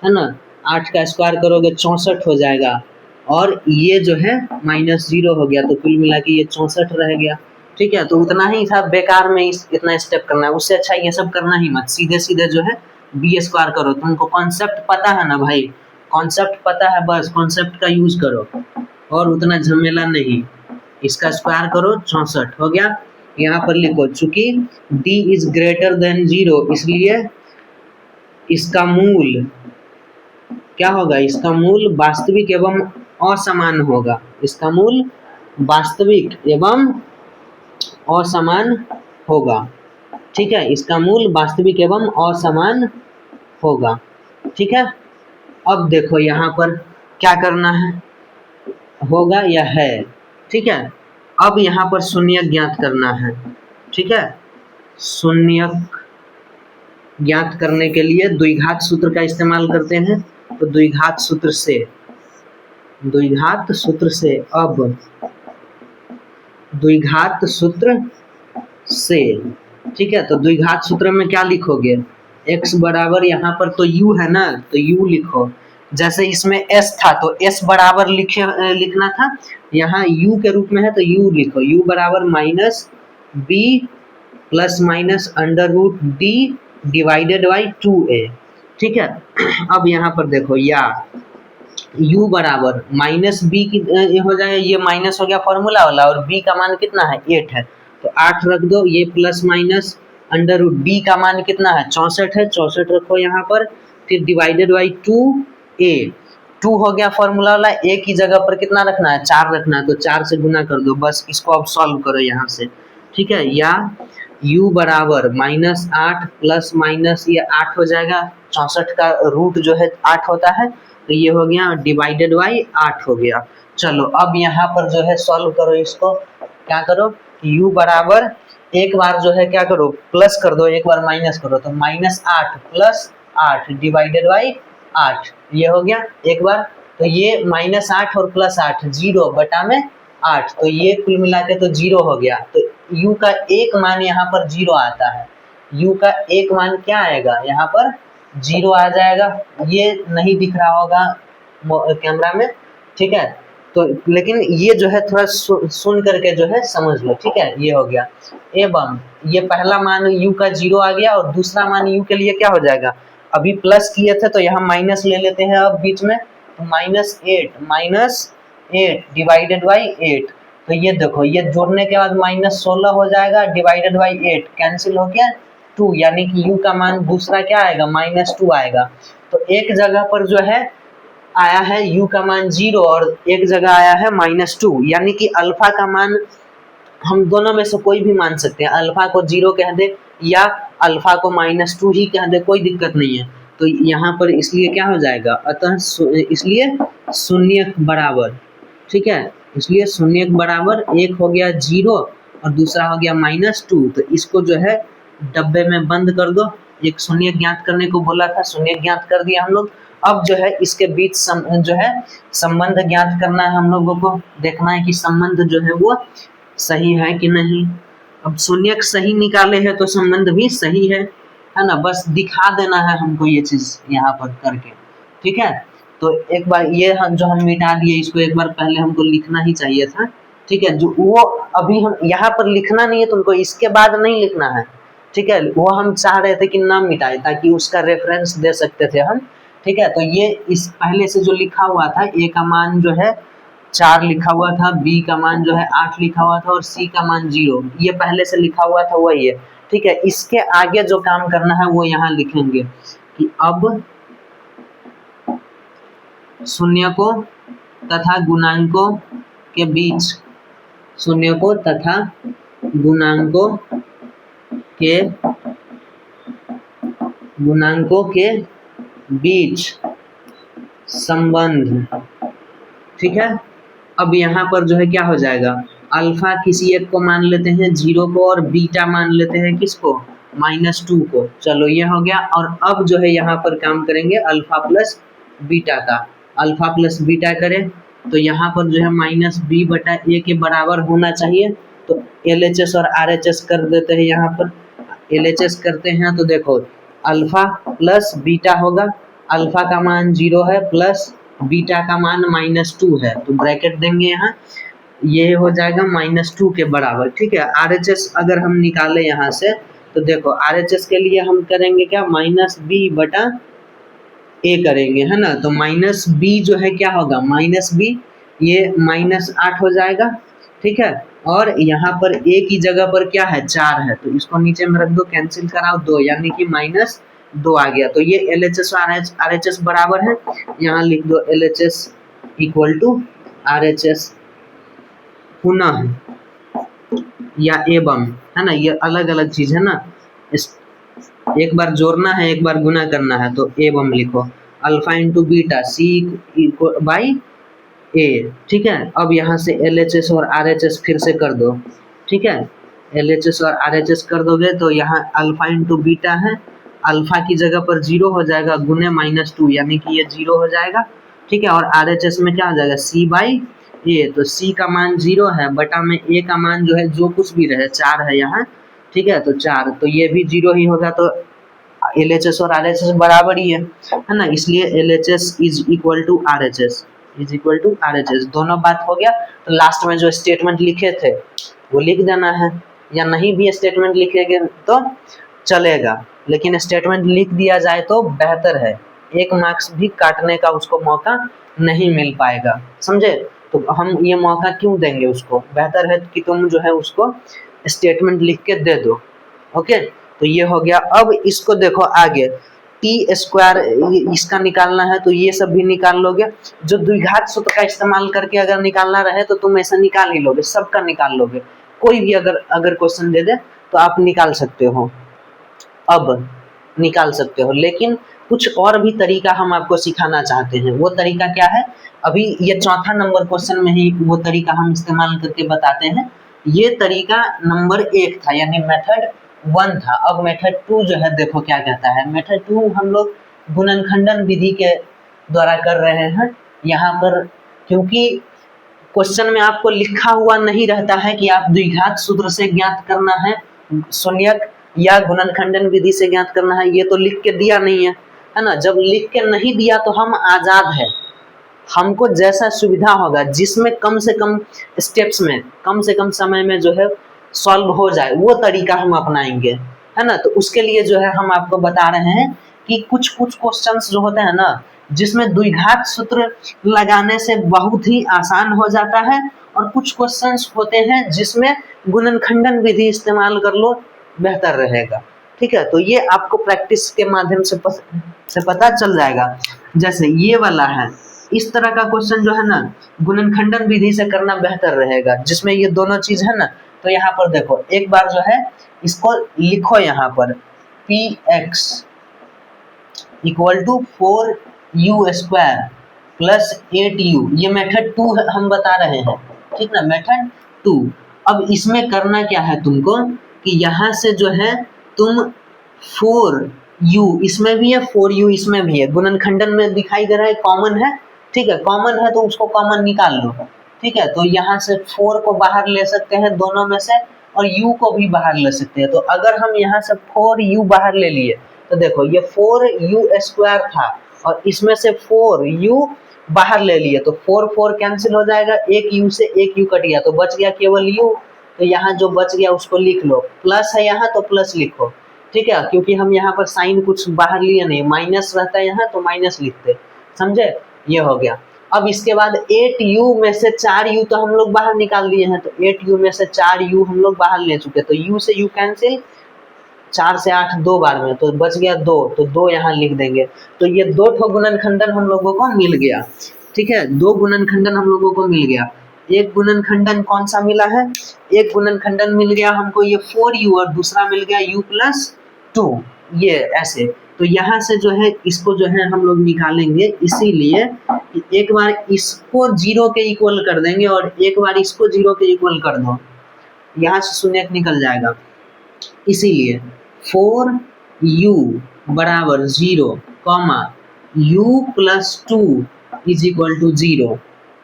[SPEAKER 1] है ना। 8 का स्क्वायर करोगे 64 हो जाएगा, और ये जो है -0 हो गया, तो कुल मिला के ये 64 रह गया। ठीक है, तो उतना ही था, बेकार में इतना स्टेप करना है, उससे अच्छा ये सब करना ही मत, सीधे सीधे जो है b² करो। तुमको कॉन्सेप्ट पता है ना भाई, कॉन्सेप्ट पता है, बस कॉन्सेप्ट का यूज करो और उतना झमेला नहीं। इसका स्क्वायर करो, 64 हो गया। यहाँ पर लिखो चूंकि d इज ग्रेटर देन 0, इसलिए इसका मूल क्या होगा, इसका मूल वास्तविक एवं असमान होगा, इसका मूल वास्तविक एवं असमान होगा। ठीक है, इसका मूल वास्तविक एवं असमान होगा। ठीक है, अब देखो यहाँ पर क्या करना है, होगा या है। ठीक है, अब यहाँ पर शून्यक ज्ञात करना है। ठीक है, शून्यक ज्ञात करने के लिए द्विघात सूत्र का इस्तेमाल करते हैं। तो द्विघात सूत्र से अब द्विघात सूत्र से, ठीक है, तो द्विघात सूत्र में क्या लिखोगे, x बराबर यहाँ पर तो u है ना, तो u लिखो। जैसे इसमें s था तो s बराबर लिखना था, यहाँ u के रूप में है तो u लिखो, u बराबर -b ± √d divided by 2a। ठीक है, अब यहाँ पर देखो, या u बराबर -b की हो जाएगा, ये माइनस हो गया फॉर्मूला वाला, और b का मान कितना है, 8 है, तो 8 रख दो, ये ±√d का मान कितना है, 64 है, 64 रखो यहाँ पर, फिर डिवाइडेड बाई 2a, 2 हो गया फॉर्मूला वाला, a की जगह पर कितना रखना है, 4 रखना है, तो 4 से गुना कर दो, बस इसको अब सॉल्व करो यहाँ से। ठीक है, या u बराबर -8 प्लस माइनस ये 8 हो जाएगा, 64 का रूट जो है 8 होता है, तो ये हो गया डिवाइडेड बाई 8 हो गया। चलो अब यहाँ पर जो है सॉल्व करो इसको, क्या करो, u बराबर एक बार जो है क्या करो, प्लस कर दो, एक बार माइनस करो, तो -8 प्लस 8 डिवाइडेड बाई 8, ये हो गया एक बार, तो ये -8 और +8 0 बटा में 8, तो ये कुल मिला के तो 0 हो गया, तो u का एक मान यहाँ पर 0 आता है। u का एक मान क्या आएगा, यहाँ पर 0 आ जाएगा। ये नहीं दिख रहा होगा कैमरा में, ठीक है, तो लेकिन ये जो है थोड़ा सुन करके जो है समझ लो, ठीक है। ये हो गया, एवं ये पहला मान u का 0 आ गया और दूसरा मान u के लिए क्या हो जाएगा, अभी प्लस किए थे तो यहाँ माइनस ले लेते हैं अब बीच में, तो -8 डिवाइडेड बाई 8, तो ये देखो ये जोड़ने के बाद -16 हो जाएगा, डिवाइडेड बाई 8 कैंसिल हो गया 2, यानी कि u का मान दूसरा क्या आएगा, -2 आएगा। तो एक जगह पर जो है आया है u का मान 0 और एक जगह आया है -2, यानी कि अल्फा का मान हम दोनों में से कोई भी मान सकते हैं, अल्फा को 0 कह दे या अल्फा को -2 ही कह दे, कोई दिक्कत नहीं है। तो यहाँ पर इसलिए क्या हो जाएगा, अतः इसलिए शून्य बराबर, ठीक है, इसलिए शून्य बराबर एक हो गया 0 और दूसरा हो गया -2, तो इसको जो है डब्बे में बंद कर दो। एक शून्य ज्ञात करने को बोला था, शून्य ज्ञात कर दिया हम लोग। अब जो है इसके बीच जो है संबंध ज्ञात करना है, हम लोगों को देखना है कि संबंध जो है वो सही है कि नहीं। अब शून्य सही निकाले हैं तो संबंध भी सही है ना, बस दिखा देना है हमको ये चीज यहाँ पर करके, ठीक है। तो एक बार ये जो हम मिटा दिए इसको एक बार पहले हमको लिखना ही चाहिए था, ठीक है, जो वो अभी हम यहाँ पर लिखना नहीं है तुमको, इसके बाद नहीं लिखना है, ठीक है, वो हम चाह रहे थे कि नाम मिटाए ताकि उसका रेफरेंस दे सकते थे हम, ठीक है। तो ये इस पहले से जो लिखा हुआ था, ए का मान जो है 4 लिखा हुआ था, बी का मान जो है 8 लिखा हुआ था और सी का मान 0, ये पहले से लिखा हुआ था वही है, ठीक है। इसके आगे जो काम करना है वो यहाँ लिखेंगे कि अब शून्यकों तथा गुणांकों के बीच, शून्यकों तथा गुणांकों के बीच संबंध, ठीक है। अब यहाँ पर जो है क्या हो जाएगा, अल्फा किसी एक को मान लेते हैं 0 को और बीटा मान लेते हैं किसको, -2 को। चलो ये हो गया। और अब जो है यहाँ पर काम करेंगे अल्फा प्लस बीटा का, अल्फा प्लस बीटा करें तो यहाँ पर जो है -b/a के बराबर होना चाहिए। तो LHS और RHS कर देते हैं, यहाँ पर LHS करते हैं तो देखो अल्फा प्लस बीटा होगा, अल्फा का मान 0 है प्लस बीटा का मान -2 है, तो ब्रैकेट देंगे यहाँ, ये हो जाएगा -2 के बराबर, ठीक है। RHS अगर हम निकाले यहाँ से तो देखो RHS के लिए हम करेंगे क्या, -b/a करेंगे, है ना। तो -b जो है क्या होगा, -b ये -8 हो जाएगा, ठीक है। और यहाँ पर a की जगह पर क्या है, 4 है, तो इसको नीचे में रख दो, कैंसिल कराओ 2, यानी कि -2 आ गया। तो ये LHS और RHS बराबर है, यहाँ लिख दो LHS = RHS पुनः या एवं, है ना, ये अलग अलग चीज है ना, एक बार जोड़ना है एक बार गुना करना है, तो एवं लिखो, अल्फा इंटू बीटा C/a, ठीक है। अब यहाँ से LHS और RHS फिर से कर दो, ठीक है, LHS और RHS कर दोगे तो यहाँ अल्फा इंटू बीटा है, अल्फा की जगह पर 0 हो जाएगा गुने -2, यानी कि ये 0 हो जाएगा, ठीक है। और RHS में क्या हो जाएगा, C/a, तो C का मान 0 है, बटा में A का मान जो है जो कुछ भी रहे 4 है यहाँ, ठीक है, तो 4, तो ये भी 0 ही होगा, तो LHS और RHS बराबर ही है ना, इसलिए LHS = RHS, दोनों बात हो गया। तो लास्ट में जो स्टेटमेंट लिखे थे वो लिख देना है, या नहीं भी स्टेटमेंट लिखेंगे तो चलेगा, लेकिन स्टेटमेंट लिख दिया जाए तो बेहतर है, 1 मार्क्स भी काटने का उसको मौका नहीं मिल पाएगा, समझे। तो हम ये मौका क्यों देंगे उसको, बेहतर है कि तुम जो है उसको स्टेटमेंट लिख के दे दो, ओके। तो ये हो गया। अब इसको देखो आगे, t² इसका निकालना है तो ये सब भी निकाल लोगे, जो द्विघात सूत्र का इस्तेमाल करके अगर निकालना रहे तो तुम ऐसा निकाल ही लोगे, सबका निकाल लोगे, कोई भी अगर क्वेश्चन दे दे तो आप निकाल सकते हो, अब निकाल सकते हो। लेकिन कुछ और भी तरीका हम आपको सिखाना चाहते हैं, वो तरीका क्या है, अभी ये 4था नंबर क्वेश्चन में ही वो तरीका हम इस्तेमाल करके बताते हैं। ये तरीका नंबर 1 था, यानी मेथड 1 था। अब मेथड 2 जो है देखो क्या कहता है, मेथड 2 हम लोग गुणनखंडन विधि के द्वारा कर रहे हैं। यहाँ पर क्योंकि क्वेश्चन में आपको लिखा हुआ नहीं रहता है कि आप द्विघात सूत्र से ज्ञात करना है शून्यक, या गुणनखंडन विधि से ज्ञात करना है, ये तो लिख के दिया नहीं है ना। जब लिख के नहीं दिया तो हम आजाद है, हमको जैसा सुविधा होगा, जिसमें कम से कम स्टेप्स में कम से कम समय में जो है सॉल्व हो जाए, वो तरीका हम अपनाएंगे, है ना। तो उसके लिए जो है हम आपको बता रहे हैं कि कुछ कुछ क्वेश्चंस जो होते हैं ना, जिसमें द्विघात सूत्र लगाने से बहुत ही आसान हो जाता है, और कुछ क्वेश्चंस होते हैं जिसमें गुणनखंडन विधि इस्तेमाल कर लो, बेहतर रहेगा। ठीक है, तो ये आपको प्रैक्टिस के माध्यम से पता चल जाएगा। जैसे ये वाला है, इस तरह का क्वेश्चन जो है ना, गुणनखंडन विधि से करना बेहतर रहेगा, जिसमें ये दोनों चीज है ना। तो यहाँ पर देखो, एक बार जो है इसको लिखो, यहाँ पर px equal to 4u² plus 8u, ये मेथड 2 हम बता रहे हैं, ठीक ना, मेथड 2। अब इसमें करना क्या है तुमको, कि यहाँ से जो है तुम 4u इसमें भी है, 4u इसमें भी है, गुणनखंडन में दिखाई दे रहा है, कॉमन है, ठीक है, कॉमन है तो उसको कॉमन निकाल लो। ठीक है, तो यहाँ से 4 को बाहर ले सकते हैं दोनों में से, और u को भी बाहर ले सकते हैं। तो अगर हम यहाँ से 4u बाहर ले लिए, तो देखो ये 4u² था, और इसमें से 4u बाहर ले लिए, तो 4 कैंसिल हो जाएगा, एक u से एक u कट गया, तो बच गया केवल u। तो यहाँ जो बच गया उसको लिख लो, प्लस है यहाँ तो प्लस लिखो, ठीक है, क्योंकि हम यहाँ पर साइन कुछ बाहर लिए नहीं, माइनस रहता है यहाँ तो माइनस लिखते, समझे, ये हो गया। अब इसके बाद 8u में से 4u तो हम लोग बाहर निकाल दिए हैं, तो 8u में से 4u हम लोग बाहर ले चुके, तो u से u कैंसिल, 4 से 8 दो बार में, तो बच गया 2, तो 2 यहाँ लिख देंगे। तो ये 2 ठो गुणनखंडन हम लोगों को मिल गया, ठीक है, 2 गुणनखंडन हम लोगों को मिल गया। एक गुणनखंडन कौन सा मिला है, एक गुणनखंडन मिल गया हमको ये 4u, और दूसरा मिल गया u+2, ये ऐसे। तो यहाँ से जो है इसको जो है हम लोग निकालेंगे, इसीलिए एक बार इसको 0 के इक्वल कर देंगे और एक बार इसको 0 के इक्वल कर दो, यहाँ से शून्य निकल जाएगा। इसीलिए 4u बराबर 0, u+2 इज इक्वल टू 0।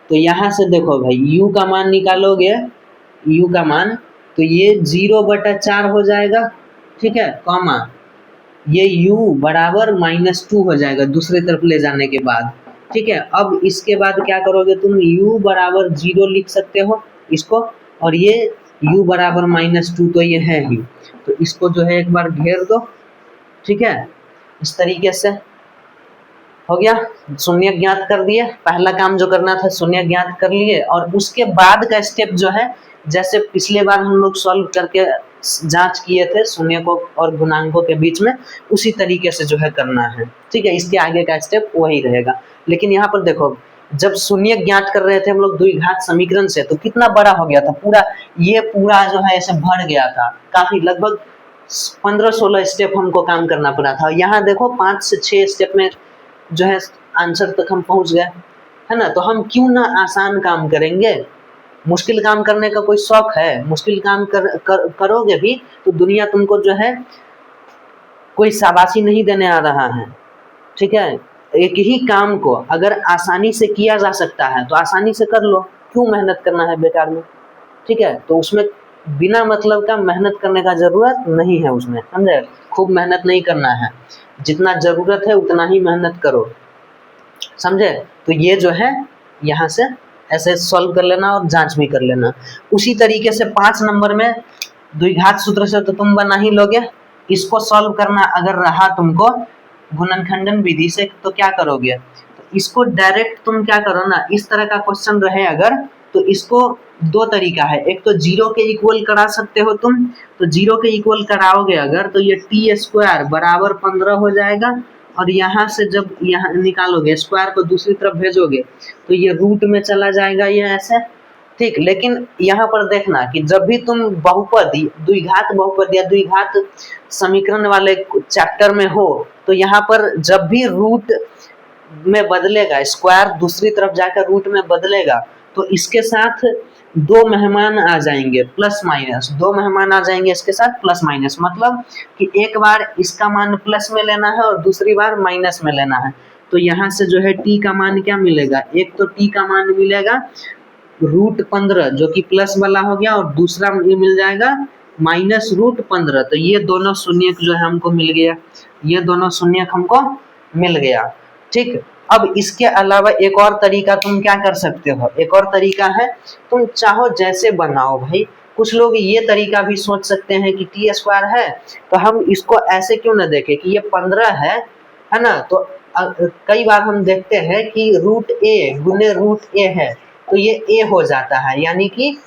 [SPEAKER 1] तो यहाँ से देखो भाई, u का मान निकालोगे, u का मान, तो ये 0/4 हो जाएगा, ठीक है, कॉमा ये u बराबर -2 हो जाएगा दूसरी तरफ ले जाने के बाद, ठीक है। अब इसके बाद क्या करोगे तुम, u बराबर 0 लिख सकते हो इसको, और ये u बराबर -2, तो ये है ही, तो इसको जो है एक बार घेर दो, ठीक है, इस तरीके से हो गया। शून्य ज्ञात कर दिए, पहला काम जो करना था शून्य ज्ञात कर लिए, और उसके बाद का स्टेप जो है, जैसे पिछले बार हम लोग सॉल्व करके जांच किए थे शून्य को और गुणांकों के बीच में, उसी तरीके से जो है करना है, ठीक है। इसके आगे का स्टेप वही रहेगा। लेकिन यहाँ पर देखो, जब शून्य ज्ञात कर रहे थे हम लोग द्विघात समीकरण से, तो कितना बड़ा हो गया था, पूरा ये पूरा जो है ऐसे भर गया था, काफी लगभग 15-16 स्टेप हमको काम करना पड़ा था। यहाँ देखो 5 से 6 स्टेप में जो है आंसर तक हम पहुंच गए, है ना। तो हम क्यों ना आसान काम करेंगे, मुश्किल काम करने का कोई शौक है, मुश्किल काम करोगे भी तो दुनिया तुमको जो है कोई शाबाशी नहीं देने आ रहा है, ठीक है। एक ही काम को अगर आसानी से किया जा सकता है तो आसानी से कर लो, क्यों मेहनत करना है बेकार में, ठीक है। तो उसमें बिना मतलब का मेहनत करने का जरूरत नहीं है, उसमें समझे, खूब मेहनत नहीं करना है, जितना जरूरत है उतना ही मेहनत करो, समझे। तो ये जो है यहाँ से ऐसे सॉल्व कर लेना और जांच भी कर लेना। उसी तरीके से 5 नंबर में द्विघात सूत्र से तो तुम बना ही लोगे, इसको सॉल्व करना अगर रहा तुमको गुणनखंडन विधि से, तो क्या करोगे, तो इसको डायरेक्ट तुम क्या करो ना, इस तरह का क्वेश्चन रहे अगर, तो इसको 2 तरीका है, एक तो 0 के इक्वल करा सकते हो तुम, तो 0 के इक्वल कराओगे अगर, तो ये t² बराबर 15 हो जाएगा, और यहाँ से जब यहाँ निकालोगे स्क्वायर को दूसरी तरफ भेजोगे तो ये रूट में चला जाएगा, ये ऐसे, ठीक। लेकिन यहाँ पर देखना कि जब भी तुम बहुपदी, द्विघात बहुपद या द्विघात समीकरण वाले चैप्टर में हो, तो यहाँ पर जब भी रूट में बदलेगा, स्क्वायर दूसरी तरफ जाकर रूट में बदलेगा, तो इसके साथ 2 मेहमान आ जाएंगे प्लस माइनस, 2 मेहमान आ जाएंगे इसके साथ प्लस माइनस, मतलब कि एक बार इसका मान प्लस में लेना है और दूसरी बार माइनस में लेना है। तो यहाँ से जो है t का मान क्या मिलेगा, एक तो t का मान मिलेगा √15 जो कि प्लस वाला हो गया, और दूसरा मिल जाएगा -√15। तो ये दोनों शून्यक जो है हमको मिल गया, ये दोनों शून्यक हमको मिल गया। ठीक, अब इसके अलावा एक और तरीका तुम क्या कर सकते हो, एक और तरीका है, तुम चाहो जैसे बनाओ भाई। कुछ लोग ये तरीका भी सोच सकते हैं कि t² है तो हम इसको ऐसे क्यों ना देखें कि ये 15 है ना। तो कई बार हम देखते हैं कि √a गुने √a है तो ये a हो जाता है, यानी कि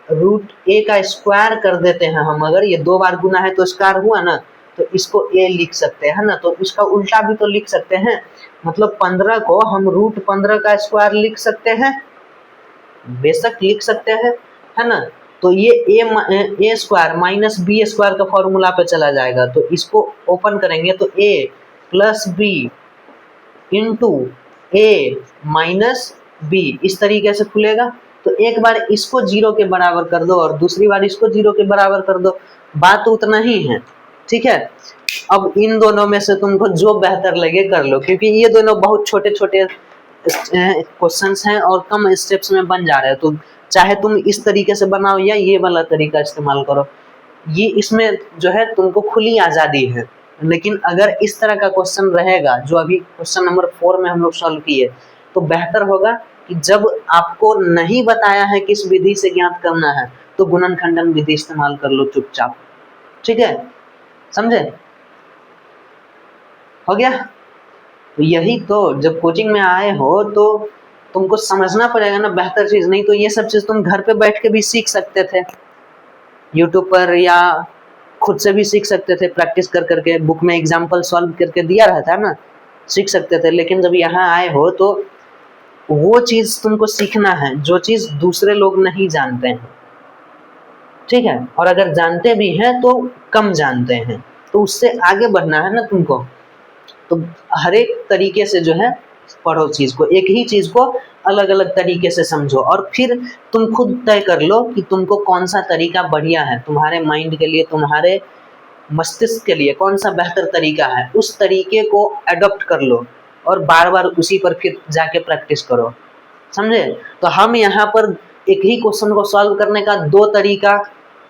[SPEAKER 1] √a का स्क्वायर कर देते हैं हम। अगर ये 2 बार गुना है तो स्क्वायर हुआ ना, तो इसको a लिख सकते हैं ना। तो इसका उल्टा भी तो लिख सकते हैं, मतलब 15 को हम √15 का स्क्वायर लिख सकते हैं, बेशक लिख सकते हैं, है ना। तो ये a² माइनस b² का फॉर्मूला पे चला जाएगा। तो इसको ओपन करेंगे तो a plus b into a minus b इस तरीके से खुलेगा। तो एक बार इसको 0 के बराबर कर दो और दूसरी बार इसको 0 के बराबर कर दो, बात तो उतना ही है। ठीक है, अब इन दोनों में से तुमको जो बेहतर लगे कर लो, क्योंकि ये दोनों बहुत छोटे छोटे क्वेश्चंस हैं और कम स्टेप्स में बन जा रहे हैं। तो चाहे तुम इस तरीके से बनाओ या ये वाला तरीका इस्तेमाल करो, ये इसमें जो है तुमको खुली आज़ादी है। लेकिन अगर इस तरह का क्वेश्चन रहेगा जो अभी क्वेश्चन नंबर 4 में हम लोग सॉल्व किए, तो बेहतर होगा कि जब आपको नहीं बताया है किस विधि से ज्ञात करना है तो गुणन खंडन विधि इस्तेमाल कर लो चुपचाप। ठीक है, समझे? हो गया? तो यही तो, जब कोचिंग में आए हो तो तुमको समझना पड़ेगा ना बेहतर चीज। नहीं तो ये सब चीज तुम घर पे बैठ के भी सीख सकते थे, यूट्यूब पर या खुद से भी सीख सकते थे, प्रैक्टिस कर करके बुक में एग्जाम्पल सॉल्व करके दिया रहता है ना, सीख सकते थे। लेकिन जब यहाँ आए हो तो वो चीज तुमको सीखना है जो चीज दूसरे लोग नहीं जानते हैं। ठीक है, और अगर जानते भी हैं तो कम जानते हैं, तो उससे आगे बढ़ना है ना तुमको। तो हर एक तरीके से जो है पढ़ो चीज को, एक ही चीज को अलग अलग तरीके से समझो और फिर तुम खुद तय कर लो कि तुमको कौन सा तरीका बढ़िया है तुम्हारे माइंड के लिए, तुम्हारे मस्तिष्क के लिए कौन सा बेहतर तरीका है। उस तरीके को अडॉप्ट कर लो और बार बार उसी पर फिर जाके प्रैक्टिस करो, समझे? तो हम यहाँ पर एक ही क्वेश्चन को सॉल्व करने का 2 तरीका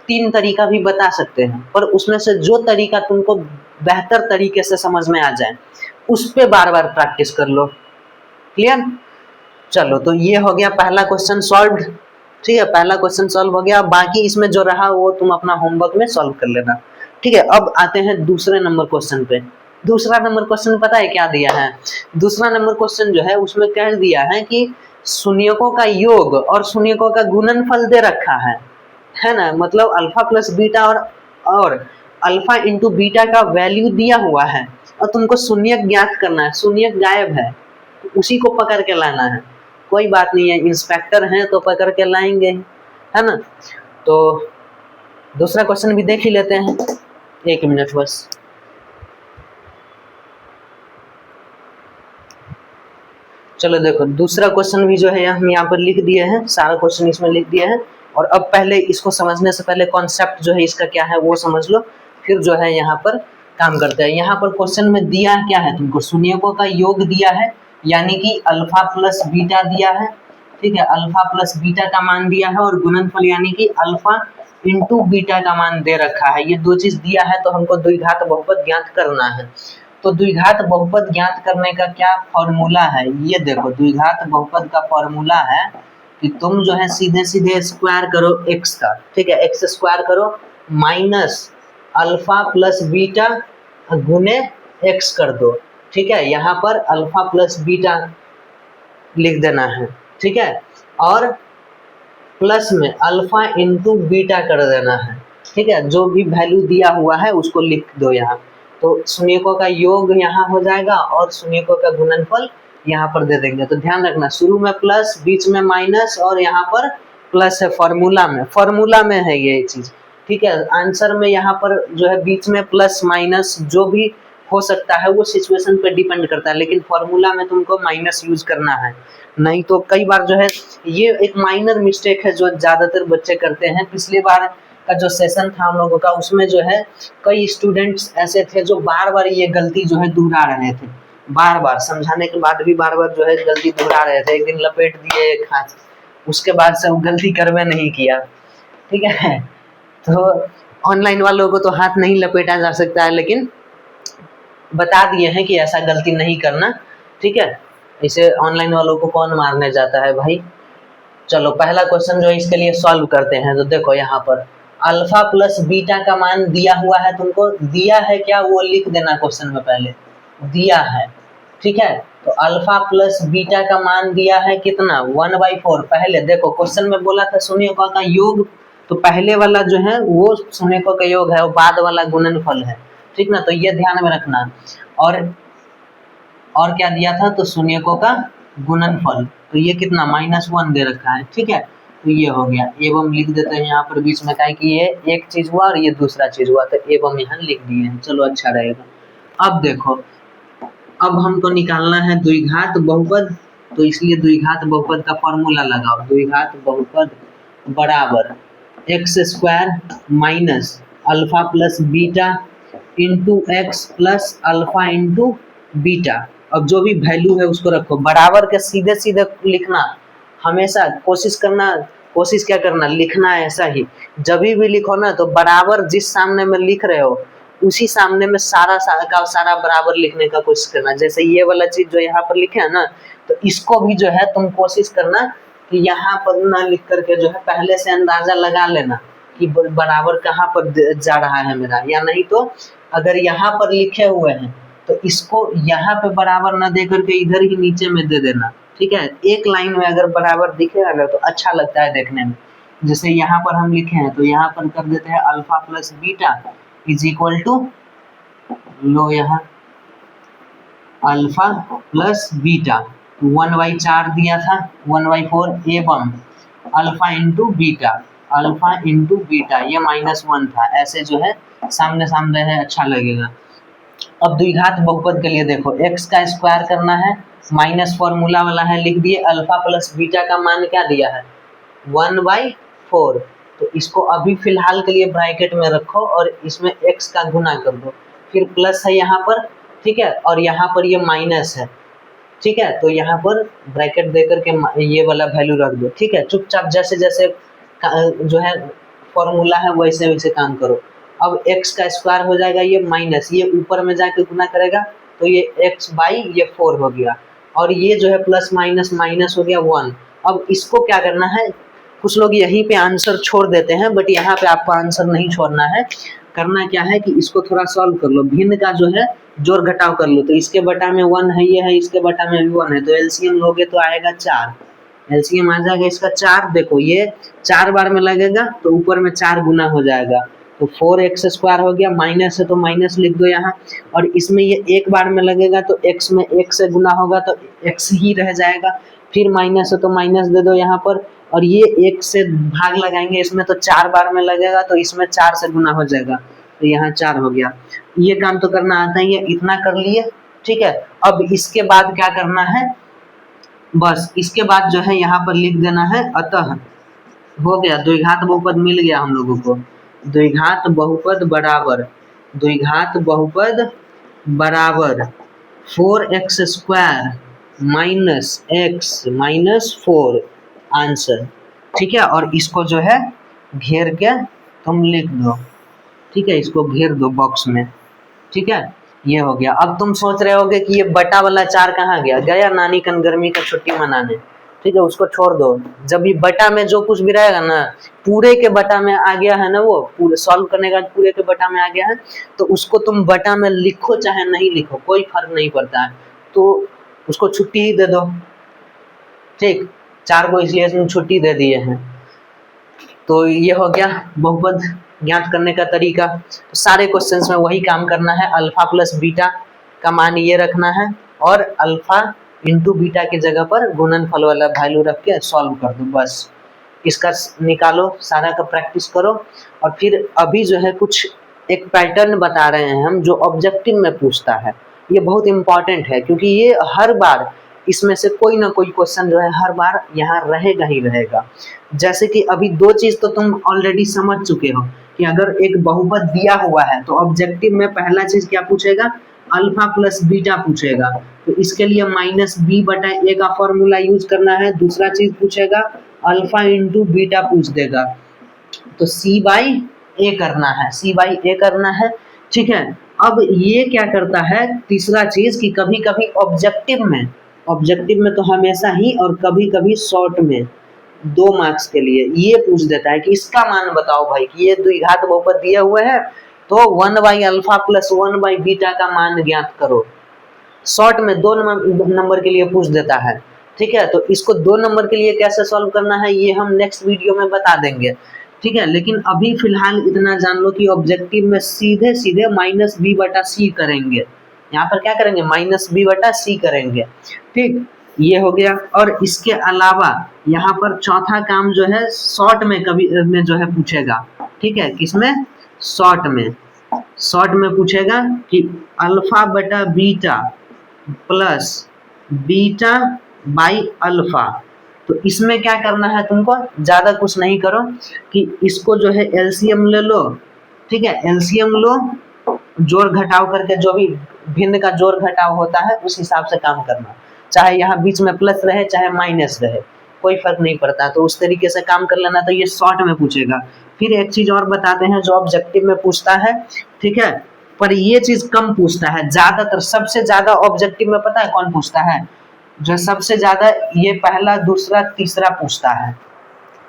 [SPEAKER 1] 3 तरीका भी बता सकते हैं, पर उसमें से जो तरीका तुमको बेहतर तरीके से समझ में आ जाए उस पे बार बार प्रैक्टिस कर लो। क्लियर? चलो, तो ये हो गया पहला क्वेश्चन सॉल्व। ठीक है, पहला क्वेश्चन सॉल्व हो गया। बाकी इसमें जो रहा वो तुम अपना होमवर्क में सॉल्व कर लेना। ठीक है, अब आते हैं दूसरे नंबर क्वेश्चन पे। दूसरा नंबर क्वेश्चन पता है क्या दिया है? दूसरा नंबर क्वेश्चन जो है उसमें कह दिया है कि शून्यकों का योग और शून्यकों का गुणनफल दे रखा है ना। मतलब अल्फा प्लस बीटा और अल्फा इंटू बीटा का वैल्यू दिया हुआ है और तुमको शून्यक ज्ञात करना है। शून्यक गायब है, उसी को पकड़ के लाना है। कोई बात नहीं है, इंस्पेक्टर हैं तो पकड़ के लाएंगे, है ना। तो दूसरा क्वेश्चन भी देख ही लेते हैं, 1 मिनट बस। चलो देखो, दूसरा क्वेश्चन भी जो है हम यहाँ पर लिख दिए हैं, सारा क्वेश्चन इसमें लिख दिए हैं। और अब पहले इसको समझने से पहले कॉन्सेप्ट जो है इसका क्या है वो समझ लो, फिर जो है यहाँ पर काम करते हैं। यहाँ पर क्वेश्चन में दिया क्या है तुमको? शून्यकों का योग दिया है, यानी कि अल्फा प्लस बीटा दिया है। ठीक है, अल्फा प्लस बीटा का मान दिया है और गुणनफल यानी कि अल्फा इंटू बीटा का मान दे रखा है। ये 2 चीज दिया है तो हमको द्विघात बहुपद ज्ञात करना है। तो द्विघात बहुपद ज्ञात करने का क्या फॉर्मूला है? ये देखो, द्विघात बहुपद का फॉर्मूला है कि तुम जो है सीधे सीधे स्क्वायर करो x का। ठीक है, x स्क्वायर करो माइनस अल्फा प्लस बीटा गुने x कर दो। ठीक है, यहाँ पर अल्फा प्लस बीटा लिख देना है। ठीक है, और प्लस में अल्फा इंटू बीटा कर देना है। ठीक है, जो भी वैल्यू दिया हुआ है उसको लिख दो यहाँ। तो शून्यकों का योग यहाँ हो जाएगा और शून्यकों का गुणनफल यहाँ पर दे देंगे। तो ध्यान रखना, शुरू में प्लस, बीच में माइनस और यहाँ पर प्लस है। फॉर्मूला में है ये चीज। ठीक है, आंसर में यहाँ पर जो है बीच में प्लस माइनस जो भी हो सकता है वो सिचुएशन पे डिपेंड करता है, लेकिन फॉर्मूला में तुमको माइनस यूज करना है। नहीं तो कई बार जो है ये एक माइनर मिस्टेक है जो ज्यादातर बच्चे करते हैं। पिछली बार का जो सेशन था हम लोगों का, उसमें जो है कई स्टूडेंट्स ऐसे थे जो बार बार ये गलती जो है दोहरा रहे थे। बार बार समझाने के बाद भी बार बार जो है गलती दोहरा रहे थे। एक दिन लपेट दिए एक हाथ, उसके बाद से वो गलती करवे नहीं किया। ठीक है, तो ऑनलाइन वालों को तो हाथ नहीं लपेटा जा सकता है, लेकिन बता दिए हैं कि ऐसा गलती नहीं करना, ठीक है। इसे ऑनलाइन वालों को कौन मारने जाता है भाई। चलो पहला क्वेश्चन जो है इसके लिए सॉल्व करते हैं। तो देखो यहाँ पर अल्फा प्लस बीटा का मान दिया हुआ है, तुमको दिया है क्या वो लिख देना क्वेश्चन में, पहले दिया है, ठीक है। तो अल्फा प्लस बीटा का मान दिया है कितना 1/4। पहले देखो क्वेश्चन में बोला था शून्यकों का योग, तो पहले वाला जो है वो शून्यकों का योग है और बाद वाला गुणनफल है, ठीक ना। तो ये ध्यान में रखना। और क्या दिया था, तो शून्यकों का गुणनफल, तो ये कितना -1 दे रखा है, ठीक है। तो ये हो गया, एवं लिख देते हैं यहाँ पर बीच में, क्या कि ये एक चीज हुआ और ये दूसरा चीज हुआ, तो एवं यहाँ लिख दिए हैं। चलो अच्छा रहेगा। अब देखो, अब हमको निकालना है द्विघात बहुपद, तो इसलिए द्विघात बहुपद का फॉर्मूला लगाओ। द्विघात बहुपद बराबर x² minus alpha plus beta into x plus alpha into beta. अब जो भी वैल्यू है उसको रखो, बराबर के सीधे सीधे लिखना, हमेशा कोशिश क्या करना, लिखना है ऐसा ही। जब भी लिखो ना तो बराबर जिस सामने में लिख रहे हो उसी सामने में सारा बराबर लिखने का कोशिश करना। जैसे ये वाला चीज जो यहाँ पर लिखे है ना, तो इसको भी जो है तुम कोशिश करना कि यहाँ पर ना लिख करके जो है पहले से अंदाजा लगा लेना कि बराबर कहाँ पर जा रहा है मेरा, या नहीं तो अगर यहाँ पर लिखे हुए हैं तो इसको यहाँ पे बराबर ना दे करके इधर ही नीचे में दे देना, ठीक है। एक लाइन में अगर बराबर दिखेगा ना तो अच्छा लगता है देखने में। जैसे यहाँ पर हम लिखे हैं तो यहाँ पर कर देते हैं alpha plus beta is equal to, लो यहाँ अल्फा प्लस बीटा 1/4 दिया था 1/4 एवं अल्फा इंटू बीटा ये -1 था, ऐसे जो है सामने सामने है, अच्छा लगेगा। अब द्विघात बहुपद के लिए देखो, x का स्क्वायर करना है, माइनस फॉर्मूला वाला है, लिख दिए। अल्फा प्लस बीटा का मान क्या दिया है 1/4, तो इसको अभी फिलहाल के लिए ब्रैकेट में रखो और इसमें x का गुना कर दो, फिर प्लस है यहाँ पर, ठीक है, और यहाँ पर ये माइनस है, ठीक है। तो यहाँ पर ब्रैकेट दे करके ये वाला वैल्यू रख दो, ठीक है। चुपचाप जैसे जैसे जो है फॉर्मूला है वैसे वैसे काम करो। अब x का स्क्वायर हो जाएगा, ये माइनस, ये ऊपर में जाके गुना करेगा तो ये x/4 हो गया, और ये जो है प्लस माइनस माइनस हो गया 1। अब इसको क्या करना है, कुछ लोग यहीं पे आंसर छोड़ देते हैं, बट यहाँ पे आपको आंसर नहीं छोड़ना है। करना क्या है कि इसको थोड़ा सॉल्व कर लो, भिन्न का जो है जोड़ घटाव कर लो। तो इसके बटा में 1 है, ये है, इसके बटा में 1 है, तो एलसीएम लोगे तो आएगा 4, एलसीएम आ जाएगा इसका 4। देखो ये 4 बार में लगेगा तो ऊपर में 4 गुना हो जाएगा, तो 4x² हो गया, माइनस है तो माइनस लिख दो यहाँ, और इसमें ये एक बार में लगेगा तो x में 1 से गुना होगा तो x ही रह जाएगा, फिर माइनस है तो माइनस दे दो यहाँ पर, और ये 1 से भाग लगाएंगे इसमें तो 4 बार में लगेगा तो इसमें 4 से गुना हो जाएगा, तो यहाँ 4 हो गया। ये काम तो करना आता है, ये इतना कर लिए, ठीक है। अब इसके बाद क्या करना है, बस इसके बाद जो है यहाँ पर लिख देना है, अतः हो गया, द्विघात बहुपद मिल गया हम लोगों को। द्विघात बहुपद बराबर 4x² minus x minus 4 answer, ठीक है। और इसको जो है घेर के तुम लिख दो, ठीक है, इसको घेर दो बॉक्स में, ठीक है। ये हो गया। अब तुम सोच रहे होगे कि ये बटा वाला 4 कहाँ गया नानी कन गर्मी का छुट्टी मनाने, ठीक है, उसको छोड़ दो। जब ये बटा में जो कुछ भी रहेगा ना, पूरे के बटा में आ गया है ना, वो पूरे सॉल्व करने का पूरे के बटा में आ गया है, तो उसको तुम बटा में लिखो चाहे नहीं लिखो कोई फर्क नहीं पड़ता है, तो उसको छुट्टी ही दे दो, ठीक। 4 को इसलिए तुम छुट्टी दे दिए हैं। तो ये हो गया बहुपद ज्ञात करने का तरीका। तो सारे क्वेश्चंस में वही काम करना है, अल्फा प्लस बीटा का मान ये रखना है और अल्फा इंटू बीटा की जगह पर गुणनफल वाला वैल्यू रख के सॉल्व कर दो, बस इसका निकालो, सारा का प्रैक्टिस करो। और फिर अभी जो है कुछ एक पैटर्न बता रहे हैं हम जो ऑब्जेक्टिव में पूछता है, ये बहुत इंपॉर्टेंट है क्योंकि ये हर बार इसमें से कोई ना कोई क्वेश्चन जो है हर बार यहाँ रहेगा ही रहेगा। जैसे कि अभी 2 चीज तो तुम ऑलरेडी समझ चुके हो कि अगर एक बहुपद दिया हुआ है तो ऑब्जेक्टिव में पहला चीज क्या पूछेगा, अल्फा प्लस बीटा पूछेगा, तो इसके लिए -b/a का फॉर्मूला यूज करना है। दूसरा चीज पूछेगा अल्फा इंटू बीटा पूछ देगा, तो c/a ए करना है, सी बाई ए करना है, ठीक है। अब ये क्या करता है, तीसरा चीज कि कभी कभी ऑब्जेक्टिव में तो हमेशा ही और कभी कभी शॉर्ट में 2 मार्क्स के लिए ये पूछ देता है कि इसका मान बताओ भाई, कि ये द्विघात बहुपद दिए हुए हैं तो 1/अल्फा प्लस 1/बीटा का मान ज्ञात करो। शॉर्ट में 2 नंबर के लिए पूछ देता है, ठीक है। तो इसको 2 नंबर के लिए कैसे सॉल्व करना है ये हम नेक्स्ट वीडियो में बता देंगे, ठीक है। लेकिन अभी फिलहाल इतना जान लो कि ऑब्जेक्टिव में सीधे सीधे -b/c करेंगे। यहाँ पर क्या करेंगे, -b/c करेंगे, ठीक। ये हो गया। और इसके अलावा यहाँ पर चौथा काम जो है शॉर्ट में कभी में जो है पूछेगा, ठीक है। किसमें, शॉर्ट में पूछेगा कि अल्फा बटा beta plus beta by alpha. तो इसमें क्या करना है तुमको, ज़्यादा कुछ नहीं करो कि इसको जो है एलसीएम ले लो, ठीक है। एलसीएम लो, जोड़ घटाव करके जो भी भिन्न का जोड़ घटाव होता है उस हिसाब से काम करना, चाहे यहाँ बीच में प्लस रहे चाहे माइनस रहे, कोई फर्क नहीं पड़ता। तो उस तरीके से काम कर लेना। तो ये शॉर्ट में पूछेगा। फिर एक चीज और बताते हैं जो ऑब्जेक्टिव में पूछता है, ठीक है, पर ये चीज कम पूछता है। ज्यादातर सबसे ज्यादा ऑब्जेक्टिव में पता है कौन पूछता है, जो सबसे ज्यादा ये पहला दूसरा तीसरा पूछता है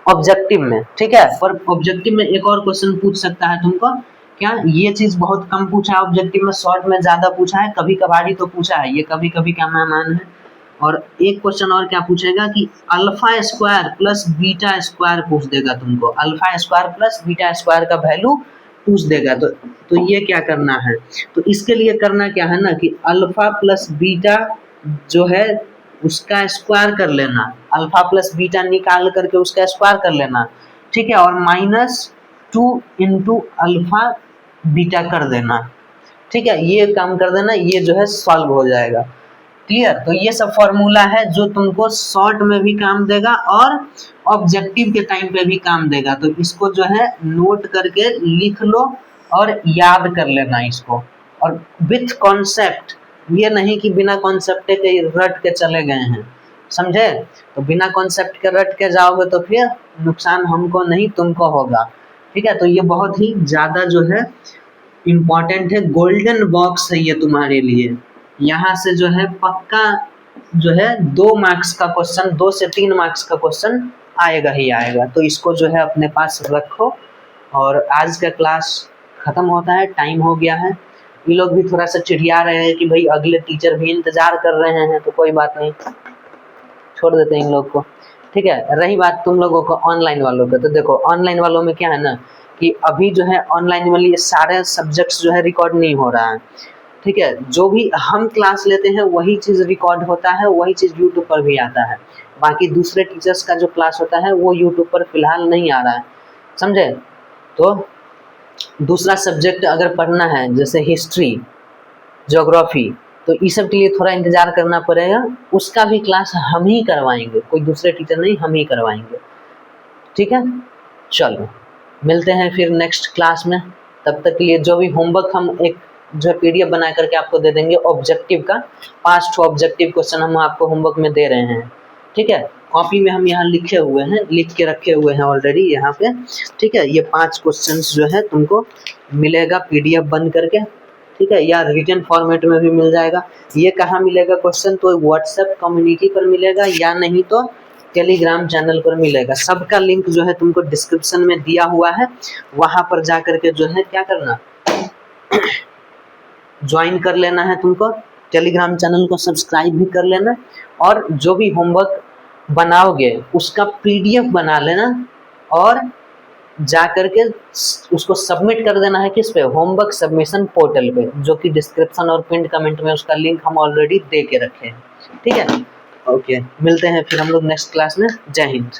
[SPEAKER 1] ऑब्जेक्टिव में, ठीक है। पर ऑब्जेक्टिव में एक और क्वेश्चन पूछ सकता है तुमको, क्या ये चीज बहुत कम पूछा है ऑब्जेक्टिव में, शॉर्ट में ज्यादा पूछा है, कभी कभार ही तो पूछा है, ये कभी कभी का मेहमान है। और एक क्वेश्चन और क्या पूछेगा कि alpha square plus beta square पूछ देगा तुमको, alpha square plus beta square का वैल्यू पूछ देगा। तो ये क्या करना है, तो इसके लिए करना क्या है ना कि अल्फा प्लस बीटा जो है उसका स्क्वायर कर लेना, अल्फा प्लस बीटा निकाल करके उसका स्क्वायर कर लेना, ठीक है। और -2 इंटू अल्फा बीटा कर देना, ठीक है। ये काम कर देना, ये जो है सॉल्व हो जाएगा, क्लियर। तो ये सब फॉर्मूला है जो तुमको शॉर्ट में भी काम देगा और ऑब्जेक्टिव के टाइम पे भी काम देगा। तो इसको जो है नोट करके लिख लो और याद कर लेना इसको, और विथ कॉन्सेप्ट, ये नहीं कि बिना कॉन्सेप्ट के रट के चले गए हैं, समझे। तो बिना कॉन्सेप्ट के रट के जाओगे तो फिर नुकसान हमको नहीं तुमको होगा, ठीक है। तो ये बहुत ही ज़्यादा जो है इम्पॉर्टेंट है, गोल्डन बॉक्स है ये तुम्हारे लिए। यहाँ से जो है पक्का जो है 2 मार्क्स का क्वेश्चन, 2 से 3 मार्क्स का क्वेश्चन आएगा ही आएगा। तो इसको जो है अपने पास रखो। और आज का क्लास ख़त्म होता है, टाइम हो गया है। ये लोग भी थोड़ा सा चिढ़िया रहे हैं कि भाई अगले टीचर भी इंतज़ार कर रहे हैं, तो कोई बात नहीं, छोड़ देते हैं इन लोग को, ठीक है। रही बात तुम लोगों को ऑनलाइन वालों का, तो देखो ऑनलाइन वालों में क्या है ना कि अभी जो है ऑनलाइन वाली सारे सब्जेक्ट्स जो है रिकॉर्ड नहीं हो रहा है, ठीक है। जो भी हम क्लास लेते हैं वही चीज़ रिकॉर्ड होता है, वही चीज़ यूट्यूब पर भी आता है। बाकी दूसरे टीचर्स का जो क्लास होता है वो यूट्यूब पर फिलहाल नहीं आ रहा है, समझे। तो दूसरा सब्जेक्ट अगर पढ़ना है जैसे हिस्ट्री, ज्योग्राफी, तो इस सब के लिए थोड़ा इंतज़ार करना पड़ेगा। उसका भी क्लास हम ही करवाएंगे, कोई दूसरे टीचर नहीं, हम ही करवाएंगे, ठीक है। चलो मिलते हैं फिर नेक्स्ट क्लास में। तब तक के लिए जो भी होमवर्क हम एक जो है PDF बना करके आपको दे देंगे ऑब्जेक्टिव का, 5 ऑब्जेक्टिव क्वेश्चन हम आपको होमवर्क में दे रहे हैं, ठीक है। कॉपी में हम यहाँ लिखे हुए हैं, लिख के रखे हुए हैं ऑलरेडी यहाँ पे, ठीक है। ये 5 क्वेश्चंस जो है तुमको मिलेगा PDF बन करके, ठीक है, या रिटन फॉर्मेट में भी मिल जाएगा। ये कहाँ मिलेगा क्वेश्चन, तो व्हाट्सएप कम्युनिटी पर मिलेगा या नहीं तो टेलीग्राम चैनल पर मिलेगा। सबका लिंक जो है तुमको डिस्क्रिप्शन में दिया हुआ है, वहाँ पर जा करके जो है क्या करना, ज्वाइन कर लेना है तुमको, टेलीग्राम चैनल को सब्सक्राइब भी कर लेना, और जो भी होमवर्क बनाओगे उसका PDF बना लेना और जा करके उसको सबमिट कर देना है किस पे, होमवर्क सबमिशन पोर्टल पे, जो कि डिस्क्रिप्शन और पिन कमेंट में उसका लिंक हम ऑलरेडी दे के रखे हैं, ठीक है। ओके, मिलते हैं फिर हम लोग नेक्स्ट क्लास में। जय हिंद।